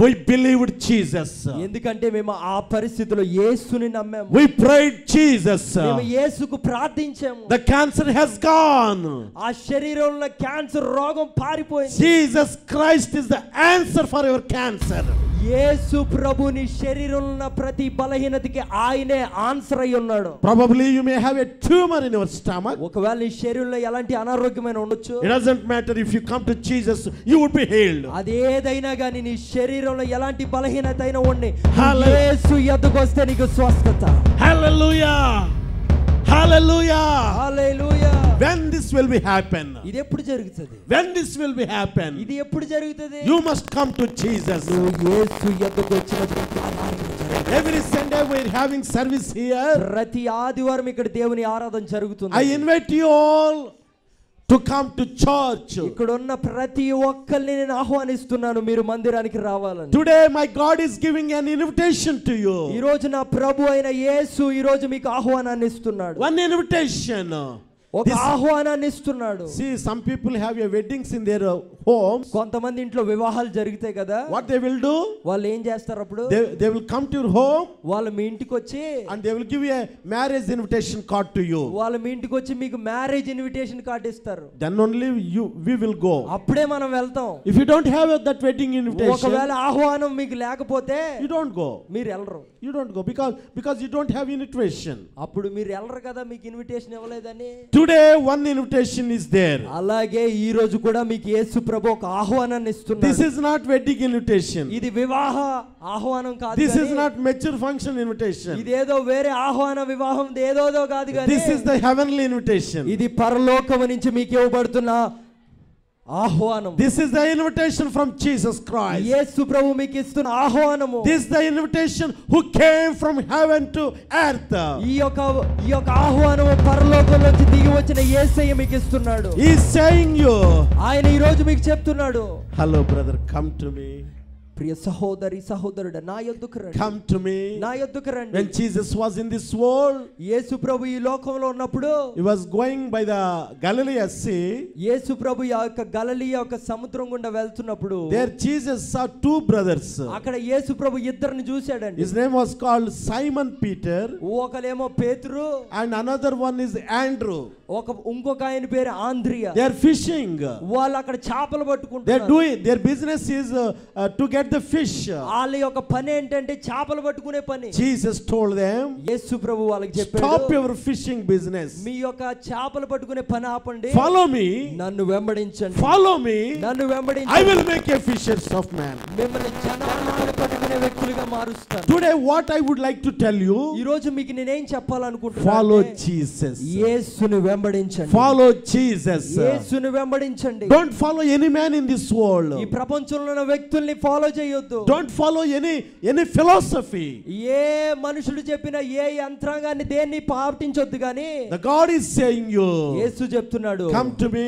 we believed Jesus. ఎందుకంటే మేము ఆ పరిస్థితిలో యేసుని నమ్మాము. We prayed Jesus. మేము యేసుకు ప్రార్థించాము. The cancer has gone. ఆ శరీరంలో ఉన్న క్యాన్సర్ రోగం పారిపోయింది. Jesus Christ is the answer for your cancer. యేసు ప్రభుని శరీరంలో ఉన్న ప్రతి బలహీనతకి ఆయనే ఆన్సర్ అయి ఉన్నాడు. Probably you may have a tumor in your stomach. ఒకవేళ నీ శరీరంలో ఎలాంటి అనారోగ్యమైన ఉండొచ్చు. It doesn't matter, if you come to Jesus you would be healed. అదేదైనా గాని నీ శరీరంలో ఎలాంటి బలహీనత అయినా ఉండి యేసు యొద్దకు వస్తే నీకు స్వస్థత. Hallelujah. Hallelujah. Hallelujah. When this will be happen? ఇది ఎప్పుడు జరుగుతది? When this will be happen? ఇది ఎప్పుడు జరుగుతది? You must come to Jesus. యేసు యొద్దకు వచ్చినప్పుడు Every Sunday we are having service here. ప్రతి ఆదివారం ఇక్కడ దేవుని ఆరాధన జరుగుతుంది. I invite you all to come to church. ఇక్కడ ఉన్న ప్రతి ఒక్కరిని నేను ఆహ్వానిస్తున్నాను మీరు మందిరానికి రావాలని. Today my God is giving an invitation to you. ఈ రోజు నా ప్రభు అయిన యేసు ఈ రోజు మీకు ఆహ్వానాన్ని ఇస్తున్నాడు. One invitation. ఒక ఆహ్వానాన్ని ఇస్తున్నాడు. See, some people have a weddings in their homes. కొంతమంది ఇంట్లో వివాహాలు జరుగుతాయి కదా. What they will do? వాళ్ళు ఏం చేస్తారు అప్పుడు? They will come to your home. వాళ్ళు మీ ఇంటికి వచ్చి and they will give you a marriage invitation card to you. వాళ్ళు మీ ఇంటికి వచ్చి మీకు మ్యారేజ్ ఇన్విటేషన్ కార్డ్ ఇస్తారు. Then only we will go. అప్పుడే మనం వెళ్తాం. If you don't have that wedding invitation, ఒకవేళ ఆహ్వానం మీకు లేకపోతే you don't go. మీరు వెళ్ళరు. You don't go because you don't have invitation. అప్పుడు మీరు వెళ్ళరు కదా మీకు ఇన్విటేషన్ ఇవ్వలేదని. Today one invitation is there. అలాగే ఈ రోజు కూడా మీకు యేసు ప్రభు ఒక ఆహ్వానాన్ని ఇస్తున్నాడు. This is not wedding invitation. ఇది వివాహ ఆహ్వానం కాదు. This is not mature function invitation. ఇదేదో వేరే ఆహ్వాన వివాహం ఏదోదో కాదు గాని This is the heavenly invitation. ఇది పరలోకము నుంచి మీకు ఇవ్వబడుతున్న ఆహ్వానం. This is the invitation from Jesus Christ. యేసు ప్రభు మీకు ఇస్తున్న ఆహ్వానము. This is the invitation who came from heaven to earth. ఈ యొక్క ఆహ్వానము పరలోకం నుంచి దిగి వచ్చిన యేసయ్య మీకు ఇస్తున్నాడు. He is saying you. ఆయన ఈ రోజు మీకు చెప్తున్నాడు. Hello brother, come to me. ప్రియ సహోదరి సహోదరుడా నా యొద్దకు రండి. Come to me. నా యొద్దకు రండి. When Jesus was in this world, యేసు ప్రభు ఈ లోకంలో ఉన్నప్పుడు he was going by the Galilee Sea. యేసు ప్రభు యొక్క గలిలయ యొక్క సముద్రం గుండా వెళ్తున్నప్పుడు there Jesus saw two brothers. అక్కడ యేసు ప్రభు ఇద్దరిని చూశాడండి. His name was called Simon Peter. ఒకలేమో పేతురు and another one is Andrew. ఇంకొక ఆయన పేరు ఆంద్రియా. they are fishing. వాళ్ళు అక్కడ చేపలు పట్టుకుంటున్నారు. they are doing their business is to get the fish. వాళ్ళ యొక్క పని ఏంటంటే చేపలు పట్టుకునే పని. Jesus told them, యేసు ప్రభు వాళ్ళకి చెప్పాడు, stop your fishing business. మీ యొక్క చేపలు పట్టుకునే పని ఆపండి. follow me. నన్ను వెంబడించండి. follow me. నన్ను వెంబడించండి. I will make you fishers of men. మిమ్మల్ని జనాలను పట్టుకునే వ్యక్తులుగా మారుస్తాను. today what I would like to tell you, ఈ రోజు మీకు నేనేం చెప్పాలనుకుంటున్నాను, follow Jesus. యేసుని వెంబడించండి. follow Jesus. యేసుని వెంబడించండి. don't follow any man in this world. ఈ ప్రపంచంలో ఉన్న వ్యక్తుల్ని ఫాలో చేయొద్దు. don't follow any philosophy. ఏ మనుషుడు చెప్పిన ఏ యంత్రాంగాన్ని దేన్ని పాటించొద్దు గాని the God is saying you, యేసు చెప్తున్నాడు, come to me.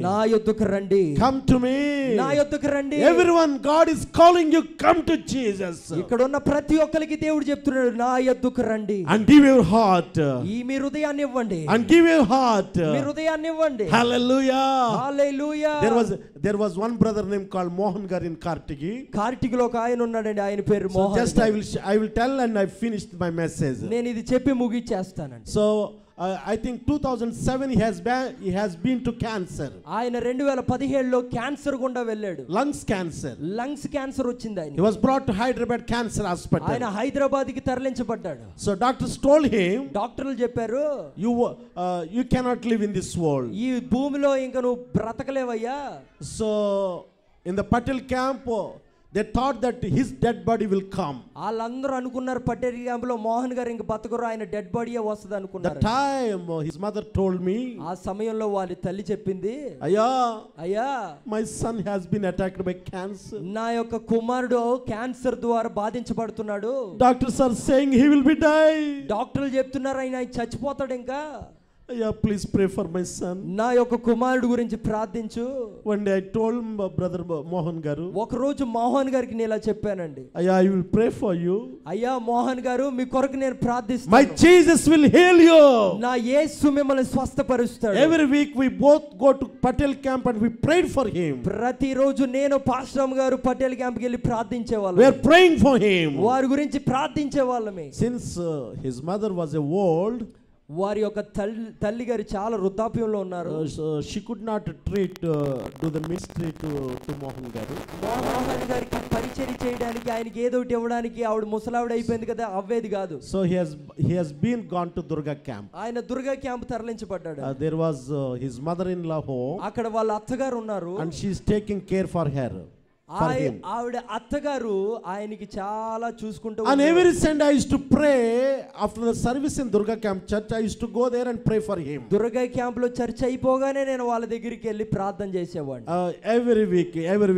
నా యొద్దకు రండి. come to me. నా యొద్దకు రండి. everyone, God is calling you, come to Jesus. ఇక్కడ ఉన్న ప్రతి ఒక్కరికి దేవుడు చెప్తున్నాడు, నా యొద్దకు రండి. and give your heart. ఈ మీ హృదయాన్ని ఇవ్వండి. and give your heart. మీ హృదయాన్ని ఇవ్వండి. hallelujah. Hallelujah. there was one brother named called Mohan gar in Kartigi. కార్టికిలో ఒక ఆయన ఉన్నాడండి, ఆయన పేరు Mohan. just I will tell and I finished my message. నేను ఇది చెప్పి ముగిచేస్తానండి. so I think 2007 he has been to cancer. ఆయన 2017లో క్యాన్సర్ గుండా వెళ్ళాడు. lungs cancer. లంగ్స్ క్యాన్సర్ వచ్చింది ఆయన. he was brought to Hyderabad Cancer Hospital. ఆయన హైదరాబాద్ కి తరలించబడ్డాడు. so doctors told him, డాక్టర్లు చెప్పారు, you cannot live in this world. ఈ భూమిలో ఇంకా నువ్వు బ్రతకలేవయ్యా. so in the Patel camp they thought that his dead body will come. వాళ్ళందరూ అనుకున్నారు పటేల్ క్యాంప్ లో మోహన్ గారు ఇంక బతకరు, ఆయన డెడ్ బాడీయే వస్తది అనుకున్నారు. the time his mother told me, ఆ సమయంలో వాళ్ళ తల్లి చెప్పింది, అయ్యా my son has been attacked by cancer. నా యొక్క కుమారుడు క్యాన్సర్ ద్వారా బాధించబడుతున్నాడు. doctors are saying he will be die. డాక్టర్లు చెప్తున్నారు ఆయన చచ్చిపోతాడు ఇంకా. Yeah, please pray for my son. నా యొక్క కుమారుడు గురించి ప్రార్థించు. One day I told brother Mohan garu, ఒక రోజు మోహన్ గారికి నేను ఇలా చెప్పానండి. అయ్యా, I will pray for you. అయ్యా మోహన్ గారు, మీ కొరకు నేను ప్రార్థిస్తాను. My Jesus will heal you. నా యేసు మిమ్మల్ని స్వస్థపరుస్తాడు. Every week we both go to Patel camp and we prayed for him. ప్రతిరోజు నేను పాస్టర్ గారు పటేల్ క్యాంప్కి వెళ్ళి ప్రార్థించేవాళ్ళం. We are praying for him. వారి గురించి ప్రార్థించేవాళ్ళమే. Since his mother was old, వారి యొక్క తల్లి గారు చాలా వృద్ధాప్యంలో ఉన్నారు. so she could not do the ministry to Mohan garu. Mohan గారికి పరిచయం చేయడానికి, ఆయనకి ఏదో ఒకటి ఇవ్వడానికి ఆవిడ ముసలావిడ అయిపోయింది కదా, అవ్వేది కాదు. So he has been gone to Durga camp. ఆయన దుర్గా క్యాంప్ తరలించబడ్డాడు. There was his mother-in-law home, అక్కడ వాళ్ళ అత్తగారు ఉన్నారు, and she is taking care for her. ఆవిడ అత్తగారు ఆయనకి చాలా చూసుకుంటూ. And every Sunday I used to pray after the service in Durga camp church. I used to go there and pray for him. Durga camp లో church అయిపోగానే నేను వాళ్ళ దగ్గరికి వెళ్ళి ప్రార్థన చేసేవాడిని. Every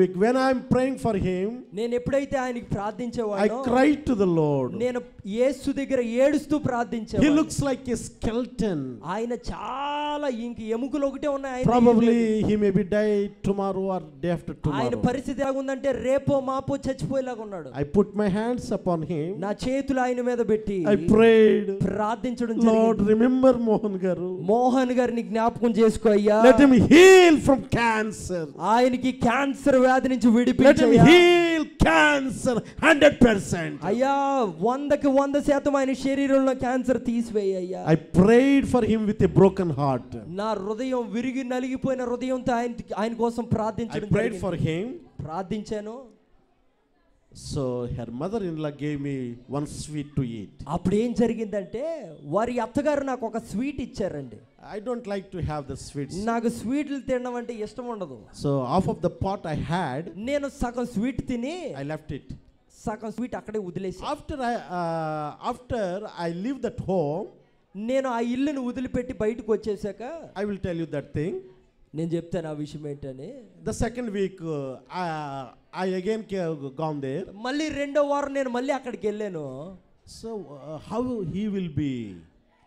week when I am praying for him, నేను ఎప్పుడైతే ఆయనకి ప్రార్థించేవాడినో, I cried to the Lord. నేను యేసు దగ్గర ఏడుస్తూ ప్రార్థించేవాడిని. He looks like a skeleton. ఆయన చాలా ఇంక ఎముకలు ఒకటే ఉన్నాయి. Probably he may be die tomorrow or day after tomorrow. ఆయన పరిస్థితి ఎలాగుందంటే రేపో మాపో చచ్చిపోయేలాగా ఉన్నాడు. I put my hands upon him. నా చేతులు ఆయన మీద పెట్టి I prayed, ప్రార్థించడం Lord, జరిగింది. remember Mohan garu. మోహన్ గారిని జ్ఞాపకం చేసుకో అయ్యా. Let him heal from cancer. ఆయనకి క్యాన్సర్ వ్యాధి నుంచి Let him విడిపించయ్యా. heal cancer 100%. అయ్యా 100% ఆయన శరీరంలో cancer తీసివేయ్యా. I prayed for him with a broken heart. నా హృదయం విరిగి నలిగిపోయిన హృదయంతో ఆయన కోసం I ప్రార్థించడం prayed జరిగింది. for him. ప్రార్థించాను. So her mother-in-law gave me one sweet to eat. అప్పుడు ఏం జరిగిందంటే వారి అత్తగారు నాకు ఒక స్వీట్ ఇచ్చారండి. I don't like to have the sweets. నాకు స్వీట్లు తినడం అంటే ఇష్టం ఉండదు. So half of the pot I had, నేను సగం స్వీట్ తిని I left it. సగం స్వీట్ అక్కడే వదిలేసి, After I leave that home, నేను ఆ ఇల్లును వదిలిపెట్టి బయటకు వచ్చేసాక I will tell you that thing. నేను చెప్తాను ఆ విషయం ఏంటని. The second week I again gone there. మళ్ళీ రెండో వారం నేను మళ్ళీ అక్కడికి వెళ్ళాను. So how he will be?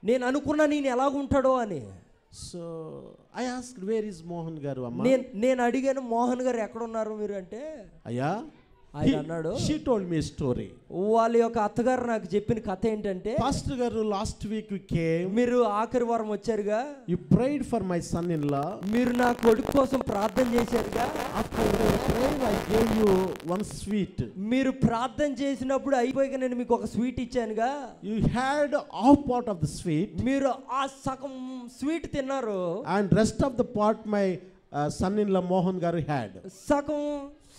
నేను అనుకున్నా నేను ఎలాగుంటాడో అని. So I asked, where is Mohan garu amma? నేను అడిగాను, మోహన్ గారు ఎక్కడ ఉన్నారు మీరు అంటే, Aya, ఆయన అన్నాడు, she told me a story. వాళ్ళ యొక్క అత్తగారు నాకు చెప్పిన కథ ఏంటంటే, Pastor garu, last week you came, మీరు ఆఖరి వారం వచ్చారుగా, you prayed for my son-in-law. మీరు నా కొడుకు కోసం ప్రార్థన చేశారుగా, After the prayer I gave you one sweet. మీరు ప్రార్థన చేసినప్పుడు అయిపోయాక నేను మీకు ఒక sweet ఇచ్చానుగా, You had half part of the sweet, మీరు ఆ సగం స్వీట్ తిన్నారు, and rest of the part my son-in-law Mohan garu had. సగం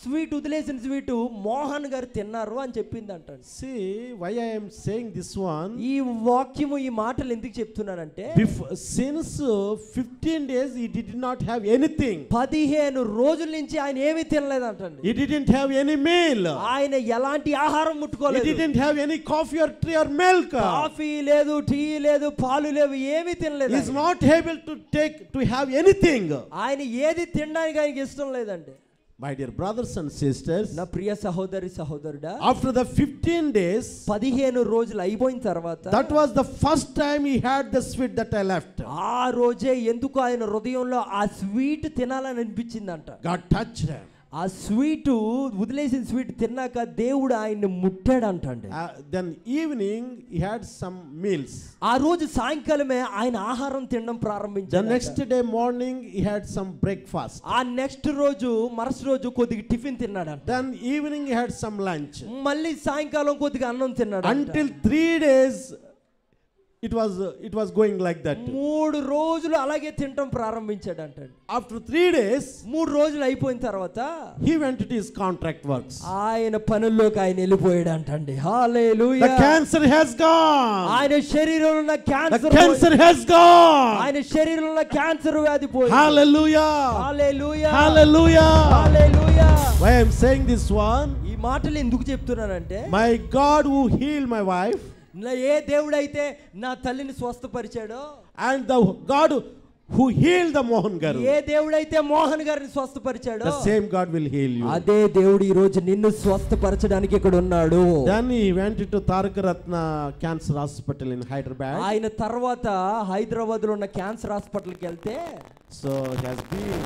స్వీట్ వదిలేసిన స్వీట్ మోహన్ గారు తిన్నారు అని చెప్పింది అంటాడు. See why I am saying this one? ఈ వాక్యము, ఈ మాటలు ఎందుకు చెప్తున్నానంటే, Since 15 days he did not have anything. 15 రోజుల నుంచి ఆయన ఏమీ తినలేదంటండి. He didn't have any meal. ఆయన ఎలాంటి ఆహారం He ముట్టుకోలేదు. didn't have any coffee or tea or milk. Coffee లేదు, టీ లేదు, పాలు లేవు, ఏమీ తినలేదు. He is not able to have anything. ఆయన ఏది తినడానికి ఆయనకి ఇష్టం లేదండి. My dear brothers and sisters, నా ప్రియ సహోదరి సహోదరుడా, after the 15 days, 15 రోజులు అయిపోయిన తర్వాత, that was the first time he had the sweet that I left. ఆ రోజే ఎందుకు ఆయన హృదయంలో ఆ స్వీట్ తినాలని అనిపించిందంట. God touched him. ఆ స్వీట్ వదిలేసిన స్వీట్ తిన్నాక దేవుడు ఆయన్ని ముట్టాడంటండి. Then evening he had some meals. ఆ రోజు సాయంకాలమే ఆయన ఆహారం తినడం ప్రారంభించాడు. The next day morning he had some breakfast. ఆ నెక్స్ట్ రోజు మరుసటి రోజు కొద్దిగా tiffin తిన్నాడంట. Then evening he had some lunch. మళ్ళీ సాయంకాలం కొద్దిగా అన్నం తిన్నాడు. Until 3 days it was going like that. 3 రోజులు అలాగే తినడం ప్రారంభించాడంట. After 3 days, 3 రోజులు అయిపోయిన తర్వాత he went to his contract works. ఆయన పనుల్లోకి ఆయన వెళ్ళిపోయాడంటండి. హల్లెలూయా. The cancer has gone. ఆయన శరీరంలో ఉన్న The cancer has gone. ఆయన శరీరంలో ఉన్న క్యాన్సర్ వ్యాధి పోయింది. Hallelujah. Hallelujah. Hallelujah. Hallelujah. Why I am saying this one? ఈ మాటలు ఎందుకు చెప్తున్నానంటే, My God who healed my wife, ఏ దేవుడైతే నా తల్లిని స్వస్థపరిచాడో, and the God who healed the Mohan Garu, ఏ దేవుడైతే మోహన్ గారిని స్వస్థపరిచాడో the same God will heal you. అదే దేవుడు ఈ రోజు నిన్ను స్వస్థపరచడానికి ఇక్కడ ఉన్నాడు. Then he went to Tarak Ratna Cancer Hospital in Hyderabad. ఆయన తర్వాత హైదరాబాద్ లో ఉన్న క్యాన్సర్ హాస్పిటల్ కి వెళ్తే So he has been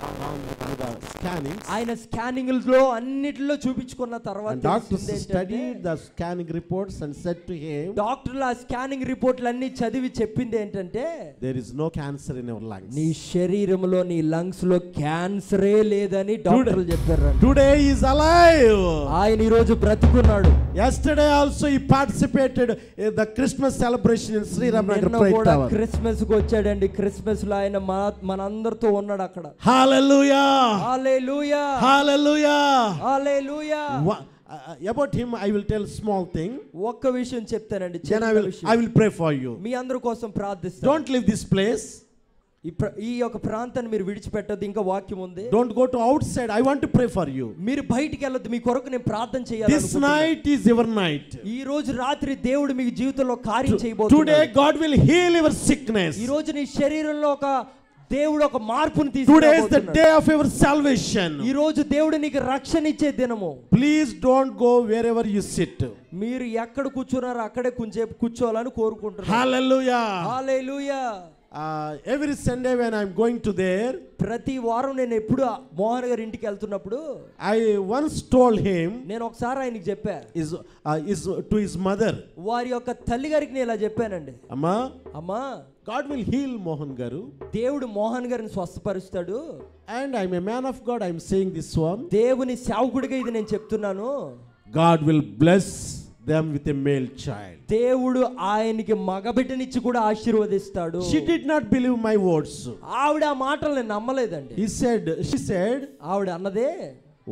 on the scanning. ఆయన స్కానింగ్ లో అన్నిటిలో చూపించుకున్న తర్వాత And doctors studied the scanning reports and said to him, డాక్టర్లు ఆ స్కానింగ్ రిపోర్ట్లు అన్ని చదివి చెప్పింది ఏంటంటే there is no cancer in your lungs. నీ శరీరంలో నీ లంగ్స్ లో క్యాన్సరే లేదని డాక్టర్లు చెప్పారు. Today he is alive. ఆయన ఈ రోజు బ్రతుకున్నాడు. Yesterday also he participated in the Christmas celebration in Sri Ramnagar Prayer Tower. Christmas కు వచ్చాడండి. క్రిస్మస్ లో ఆయన మనందరితో ఉన్నాడు అక్కడ. Hallelujah. Hallelujah. Hallelujah. Hallelujah. About him I will tell small thing. ఒక్క విషయం చెప్తానండి. Then I will pray for you. మీ అందరి కోసం ప్రార్థిస్తాను. Don't leave this place. ఈ యొక్క ప్రాంతాన్ని మీరు విడిచిపెట్టొద్దు. ఇంకా వాక్యం ఉంది. Don't go to outside. I want to pray for you. మీరు బయటికి వెళ్ళొద్దు. మీ కొరకు నేను ప్రార్థన చేయాలి. This night is your night. ఈ రోజు రాత్రి దేవుడు మీ జీవితంలో కార్యం చేయబోతున్నాడు. Today God will heal your sickness. ఈ రోజు నీ శరీరంలో ఒక దేవుడు ఒక మార్పును Today is the తీసుకురాబోతున్నాడు. day of your salvation. ఈ రోజు దేవుడు నీకు రక్షణ ఇచ్చే దినము. Please don't go wherever you sit. మీరు ఎక్కడ కూర్చున్నారో అక్కడే కూర్చోవాలని కోరుకుంటున్నాను. Hallelujah. Hallelujah. Every Sunday when I'm going to there, ప్రతి వారం నేను ఎప్పుడు మోహన్ గారి ఇంటికి వెళ్తున్నప్పుడు I once told him, నేను ఒకసారి ఆయనకి చెప్పా, to his mother, వారి యొక్క తల్లి గారికి నేను ఇలా చెప్పానండి, అమ్మా God will heal Mohan Garu. దేవుడు మోహన్ గారిని స్వస్థపరుస్తాడు. And I'm a man of God, I'm saying this one. దేవుని సేవకుడిగా ఇది నేను చెప్తున్నాను. God will bless them with a male child. దేవుడు ఆయనకి మగబిడ్డనిచ్చి కూడా ఆశీర్వదిస్తాడు. She did not believe my words. ఆవిడ ఆ మాటలు నేను నమ్మలేదండి. She said, ఆవిడ అన్నదే,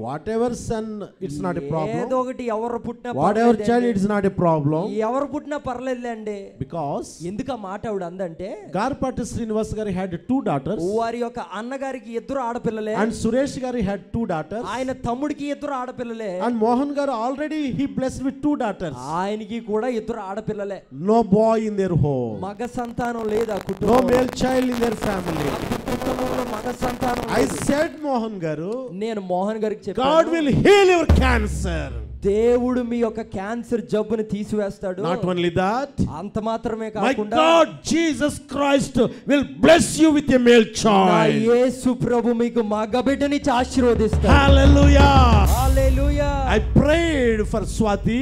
whatever son, it's not a problem. ఏదో ఒకటి ఎవరు పుట్టినా whatever child, it's not a problem. ఎవరు పుట్టినా పర్లేదులేండి. Because ఎందుకు ఆ మాట ఆవిడ అందంటే, Garpati Srinivas Garu had 2 daughters. వారి యొక్క అన్నగారికి 2 ఆడపిల్లలే. And Suresh Garu had 2 daughters. ఆయన తమ్ముడికి 2 ఆడపిల్లలే. And Mohan Garu already he blessed with 2 daughters. ఆయనకి కూడా 2 ఆడపిల్లలే. No boy in their home. మగ సంతానం లేదు ఆ No కుటుంబంలో. male child in their family. కుటుంబంలో మగ సంతానం I లేదు. said Mohan Garu, నేను మోహన్ గారికి God చెప్పాను, will heal your cancer. దేవుడు మీ యొక్క క్యాన్సర్ జబ్బుని తీసివేస్తాడు. Not only that, అంత మాత్రమే my కాకుండా God Jesus Christ will bless you with a male నా child. యేసు ప్రభు మీకు మగబిడ్డనిచ్చి ఆశీర్వదిస్తాడు. Hallelujah. Hallelujah. I prayed for Swati.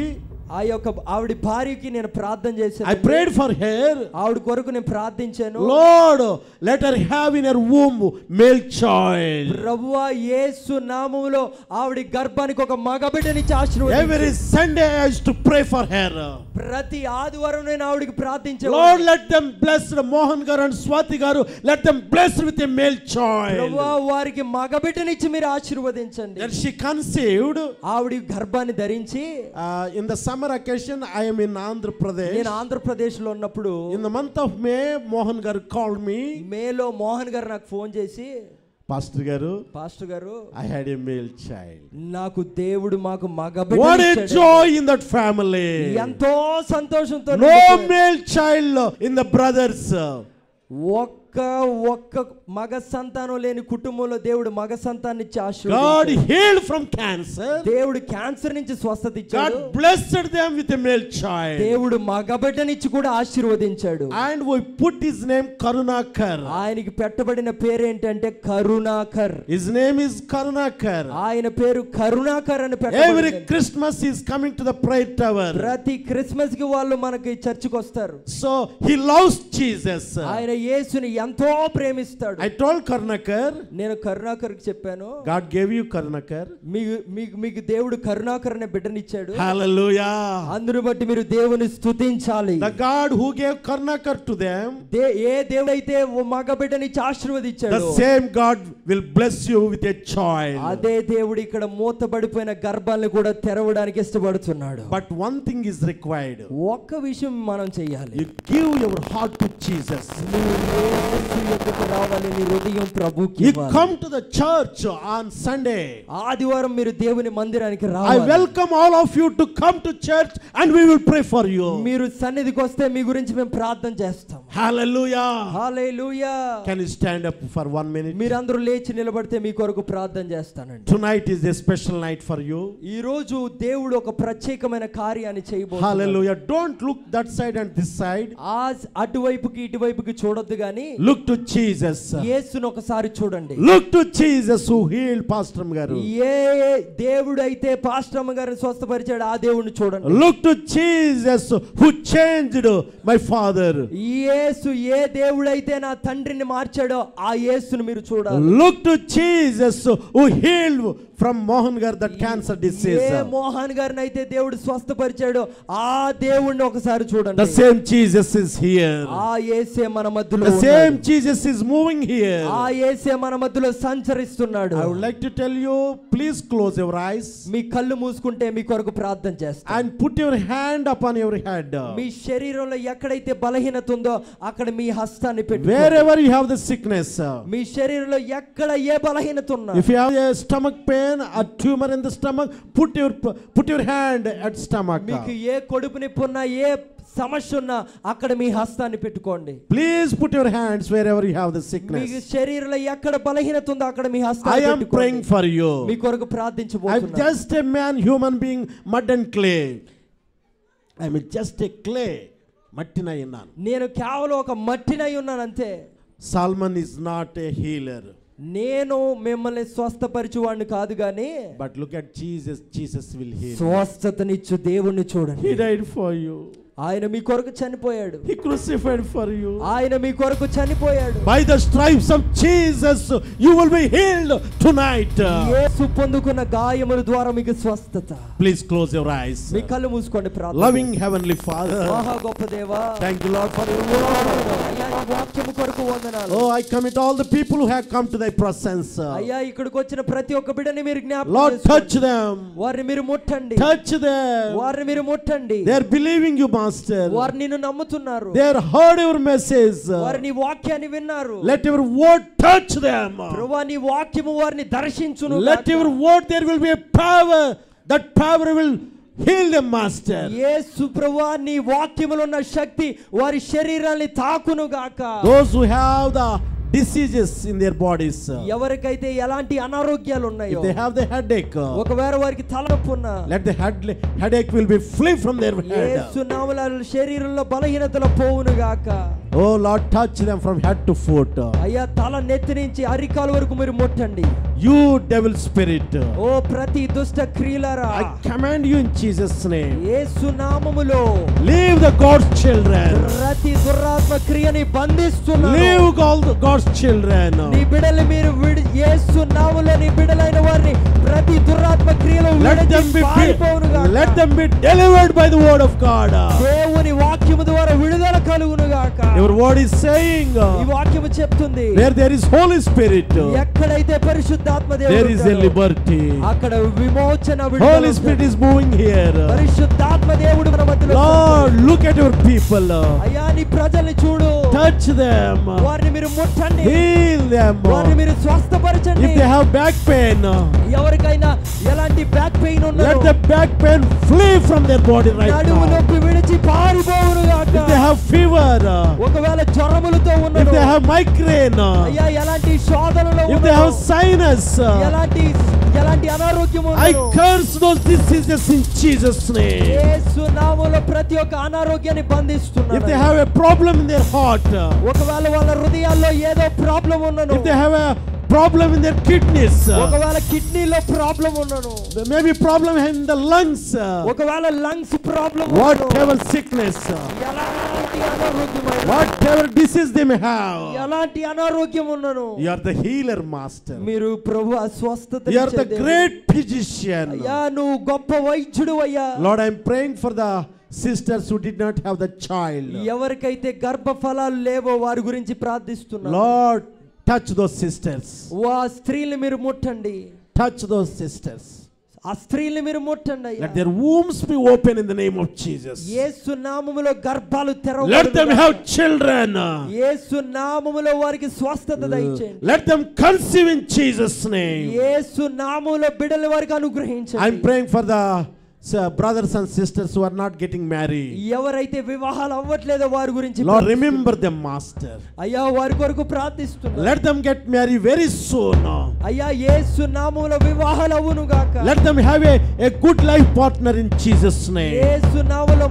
ఆ యొక్క ఆవిడ భార్యకి నేను ప్రార్థన చేశాను. I prayed for her. ఆవిడ కొరకు నేను ప్రార్థించాను. Lord, let her have in her womb male child. ప్రభువా యేసు నామములో ఆవిడ గర్భానికి ఒక మగబిడ్డనిచ్చి ఆశీర్వదించు. Every Sunday I used to pray for her. ప్రతి ఆదివారం నేను ఆవిడకి ప్రార్థించాను. Lord, let them bless Mohan Garu and Swati Garu. Let them bless with a male child. ప్రభువా వారికి మగబిడ్డనిచ్చి మీరు ఆశీర్వదించండి. Then she conceived. ఆవిడ గర్భాన్ని ధరించి In the summer occasion, I am in Andhra Pradesh. నేను ఆంధ్రప్రదేశ్ లో ఉన్నప్పుడు In the month of May, Mohan Garu called me. మేలో మోహన్ గారు నాకు ఫోన్ చేసి, Pastor Garu, పాస్టర్ గారు, I had a male child. నాకు దేవుడు మాకు What a మగబిడ్డనిచ్చాడు. joy in that family. ఎంతో సంతోషంతో No male child in the brothers. ఒక్క మగ సంతానం లేని కుటుంబంలో దేవుడు మగ సంతానాన్ని ఇచ్చి God ఆశీర్వదించాడు. healed from cancer. దేవుడు క్యాన్సర్ నుంచి స్వస్థత ఇచ్చాడు. God blessed them with a male child. దేవుడు మగబిడ్డనిచ్చి కూడా ఆశీర్వదించాడు. And we put his name Karunakar. ఆయనకి పెట్టబడిన పేరు ఏంటంటే Karunakar. His name is Karunakar. ఆయన పేరు కరుణాకర్ అని Every పెట్టబడింది. Christmas he is coming to the prayer tower. ప్రతి క్రిస్మస్ కి వాళ్ళు మనకి చర్చికి వస్తారు. So he loves Jesus. ఆయన యేసుని ఎంతో ప్రేమిస్తాడు. I told Karunakar, నేను కరుణాకర్ కి చెప్పాను, God gave you Karunakar. మీకు దేవుడు కరుణాకర్ అనే బిడ్డనిచ్చాడు. Hallelujah. అందును బట్టి మీరు దేవుని స్తుతించాలి. The God who gave Karunakar to them, ఏ దేవుడైతే ఓ మగ బిడ్డనిచ్చి ఆశీర్వదించాడు, the same God will bless you with a child. అదే దేవుడు ఇక్కడ మూతబడిపోయిన గర్భాలను కూడా తెరవడానికి ఇష్టపడుతున్నాడు. But one thing is required. ఒక్క విషయం మనం చేయాలి. You give your heart to Jesus. రావాలి, నీ హృదయం ప్రభుకి You ఇవ్వాలి. come to the church on Sunday. ఆదివారం మీరు దేవుని మందిరానికి I రావాలి. welcome all of you to come to church and we will pray for you. మీరు సన్నిధికి వస్తే మీ గురించి మేము ప్రార్థన చేస్తాం. Hallelujah. Hallelujah. Can you stand up for 1 minute? మీరందరూ లేచి నిలబడితే మీ కొరకు ప్రార్థన చేస్తానండి. Tonight is a special night for you. ఈ రోజు దేవుడు ఒక ప్రత్యేకమైన కార్యాన్ని చేయబోతున్నాడు. Hallelujah. Don't look that side and this side. అటువైపుకి ఇటువైపుకి చూడొద్దు గాని Look to Jesus. యేసును ఒకసారి చూడండి. Look to Jesus who healed Pastor గారు. ఏ దేవుడు అయితే పాస్టర్ అమ్మ గారిని స్వస్థపరిచాడు ఆ దేవుడిని చూడండి. Look to Jesus who changed my father. యేసు ఏ దేవుడైతే నా తండ్రిని మార్చాడో ఆ యేసును మీరు చూడాలి. Look to Jesus who healed from Mohan gar that cancer disease. ఏ మోహన్ గారిని అయితే దేవుడు స్వస్థపరిచాడో ఆ దేవుడిని ఒకసారి చూడండి. The same Jesus is here. ఆ యేసే మన మధ్యలో The same Jesus is moving here. ఆ యేసే మన మధ్యలో సంచరిస్తున్నాడు. I would like to tell you, please close your eyes. మీ కళ్ళు మూసుకుంటే మీ కొరకు ప్రార్థన చేస్తాను. And put your hand upon your head. మీ శరీరంలో ఎక్కడైతే బలహీనత ఉందో అక్కడ మీ హస్తాన్ని పెట్టుకోండి. Wherever you have the sickness. మీ శరీరంలో ఎక్కడ ఏ బలహీనత ఉన్నా. If you have a stomach pain, a tumor in the stomach, put your hand at stomach. మీకు ఏ కడుపు నొప్పి ఉన్నా ఏ సమస్య ఉన్నా అక్కడ మీ హస్తాన్ని పెట్టుకోండి. Please put your hands wherever you have the sickness. మీ శరీరంలో ఎక్కడ బలహీనత ఉందో అక్కడ మీ హస్తాన్ని I పెట్టుకోండి. am praying for you. మీ కొరకు ప్రార్థించబోతున్నాను. I'm just a man, human being, mud and clay. I'm just a clay. మట్టినై ఉన్నాను. నేను కేవలం ఒక మట్టినై ఉన్నాను అంతే. Solomon is not a healer. నేను మిమ్మల్ని స్వస్థపరిచేవాడిని కాదు గానీ But look at Jesus. Jesus will heal. స్వస్థతనిచ్చు దేవుణ్ణి చూడండి. He died for you. ఆయన మీ కొరకు చనిపోయాడు. He crucified for you. ఆయన మీ కొరకు చనిపోయాడు. By the stripes of Jesus you will be healed tonight. యేసు పొందుకున్న గాయముల ద్వారా మీకు స్వస్థత. Please close your eyes. మీ కళ్ళు మూసుకోండి. ప్రార్థన. Loving heavenly Father, మహా గొప్ప దేవా, thank you Lord for your word. అయ్యా ఈ వాక్యము కొరకు వందనాలు. Oh, I commit all the people who have come to thy presence. అయ్యా ఇక్కడికి వచ్చిన ప్రతి ఒక్క బిడ్డని మీరు జ్ఞాపకం Lord, చేసుకోండి. touch them. వారిని మీరు ముట్టండి. Touch them. వారిని మీరు ముట్టండి. They are believing you, Master. వారు నిన్ను నమ్ముతున్నారు. They have heard your message. వారు నీ వాక్యాన్ని విన్నారు. Let your word touch them. ప్రభువా నీ వాక్యము వారిని దర్శించును. Let your word, there will be a power. That power will heal them, Master. యేసు ప్రభువా నీ వాక్యములో ఉన్న శక్తి వారి శరీరాన్ని తాకును గాక. Those who have the diseases in their bodies, ఎవరికైతే ఎలాంటి అనారోగ్యాలు ఉన్నాయో, if they have the headache, ఒకవేళ వారికి తలనొప్పి ఉన్నా, let the headache will be flee from their head. యేసు నామములో శరీరంలో బలహీనతలు పోవును గాక. Oh Lord, touch them from head to foot. అయ్యా తల నెత్తి నుంచి అరికాల వరకు మీరు ముట్టండి. You devil spirit, ఓ ప్రతి దుష్ట క్రియలారా, I command you in Jesus name, యేసు నామములో leave the God's children. ప్రతి దురాత్మ క్రియని బంధిస్తున్నాను. Leave all the God's children. నీ బిడ్డలు మీరు యేసు నామములో నీ బిడ్డలైన వారిని ప్రతి దురాత్మ క్రియలు Let them be delivered by the word of God. దేవుని వాక్యము ద్వారా విడుదల కలుగును గాక. Your word is saying, ఈ వాక్యము చెప్తుంది, where there is Holy Spirit, ఎక్కడైతే పరిశుద్ధాత్మ దేవుడు there is a liberty. అక్కడ విమోచన విడుదల. Holy Spirit is moving here. పరిశుద్ధాత్మ దేవుడు మన మధ్యలో. Lord, look at your people. అయ్యా నీ ప్రజల్ని చూడు. Touch them. వారిని మీరు ముట్టండి. Heal them. వారిని మీరు స్వస్థపరచండి. If they have back pain, ఎవరికైనా ఎలాంటి బ్యాక్ పెయిన్ ఉన్నా, let the back pain flee from their body right నడుము now. నొప్పి విడిచి పారిపోవును గాక. If they have fever, ఒకవేళ జ్వరములతో if ఉన్నారు, they have migraine, అయ్యా ఎలాంటి శోధనలో if they have sinus, ఎలాంటి అనారోగ్యం I curse those diseases in Jesus name. యేసు నామములో ప్రతి ఒక్క అనారోగ్యాన్ని బంధిస్తున్నాను. If they have a problem in their heart, ఒకవేళ వాళ్ళ హృదయాల్లో ఏదో ప్రాబ్లం ఉన్నను, if they have a problem in their kidneys, ఒకవేళ కిడ్నీలో ప్రాబ్లం ఉన్నను, there may be problem in the lungs, ఒకవేళ లంగ్స్ ప్రాబ్లం, whatever sickness, ఎలాంటి అనారోగ్యమైన, whatever disease they may have, ఎలాంటి అనారోగ్యం ఉన్నను, you are the healer, Master. మీరు ప్రభువా స్వస్థత You are the ఇచ్చే దేవుడు. great physician. అయ్యా నువ్వు గొప్ప వైద్యుడు అయ్యా. Lord, I am praying for the sisters who did not have the child. ఎవరికైతే గర్భఫలాలు లేవో వారి గురించి ప్రార్థిస్తున్నాను. Lord, touch those sisters. వా స్త్రీలు మీరు ముట్టండి. Touch those sisters. ఆ స్త్రీలు మీరు ముట్టండి అయ్యా. Let their wombs be open in the name of Jesus. యేసు నామములో గర్భాలు తెరవబడును. Let them have children. యేసు నామములో వారికి స్వస్థత దయచేయండి. Let them conceive in Jesus name. యేసు నామములో బిడ్డలు వారికి అనుగ్రహించండి. I'm praying for the brothers and sisters who are not getting married. ఎవరైతే వివాహాలు అవ్వట్లేదో వారి గురించి Lord, remember them, Master. అయ్యా వారి కొరకు ప్రార్థిస్తున్నాను. Let them get married very soon. అయ్యా యేసు నామములో వివాహాలు అవ్వును గాక. Let them have a good life partner in Jesus name. యేసు నామములో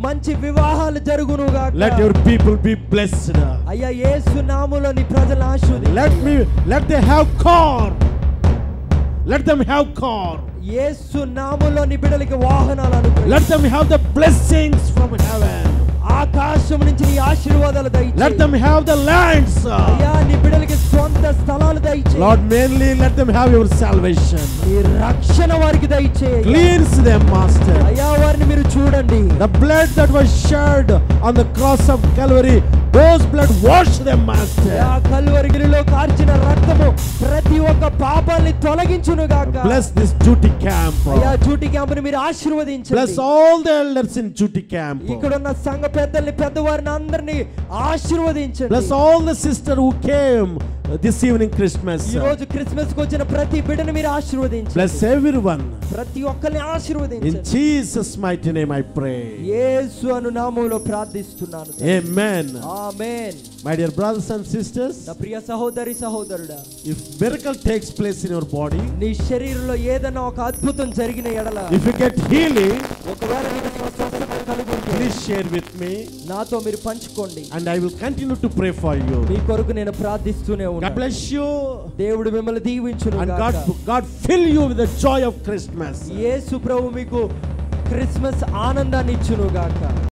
మంచి వివాహాలు జరుగును గాక. Let your people be blessed. అయ్యా యేసు నామములో నీ ప్రజలను ఆశీర్వదించు. Let them have car. Let them have car. యేసు నామములో నీ బిడ్డలకు వాహనాలు అనుగ్రహించు. Let them have the blessings from heaven. ఆకాశం నుంచి నీ ఆశీర్వాదాలు దయచేయి. Let them have the lands. అయ్యా నీ బిడ్డలకు సొంత స్థలాలు దయచేయి. Lord, mainly let them have your salvation. నీ రక్షణ వారికి దయచేయి. Cleanse them, Master. అయ్యా వారిని మీరు చూడండి. The blood that was shed on the cross of Calvary, those blood wash them, Master. అయ్యా కల్వరిగిరిలో కార్చిన రక్తము ప్రతి ఒక్క పాపాన్ని తొలగించును గాక. Bless this duty camp. అయ్యా డ్యూటీ క్యాంపుని మీరు ఆశీర్వదించండి. Bless all the elders in duty camp. ఇక్కడ ఉన్న సంఘ పెద్దల్ని పెద్దవారిని అందరినీ ఆశీర్వదించండి. Bless all the sisters who came this evening Christmas. ఈ రోజు క్రిస్మస్ కు వచ్చిన ప్రతి బిడ్డని మీరు ఆశీర్వదించండి. Bless everyone. ప్రతి ఒక్కరిని ఆశీర్వదించండి. In Jesus mighty name I pray. యేసు అను నామములో ప్రార్థిస్తున్నాను. Amen. Amen. My dear brothers and sisters, నా ప్రియ సహోదరి సహోదరుడా, if miracle takes place in your body, నీ శరీరంలో ఏదైనా ఒక అద్భుతం జరిగిన ఎడల, if you get healing, ఒకవేళ నీకు స్వస్థత కలుగుంటే please share with me నాతో మీరు పంచుకోండి. and I will continue to pray for you. మీ కొరకు నేను ప్రార్థిస్తూనే God ఉంటాను. bless you దేవుడు మిమ్మల్ని దీవించును and గాక. God fill you with the joy of Christmas. యేసు ప్రభు మీకు క్రిస్మస్ ఆనందాన్ని ఇచ్చును గాక.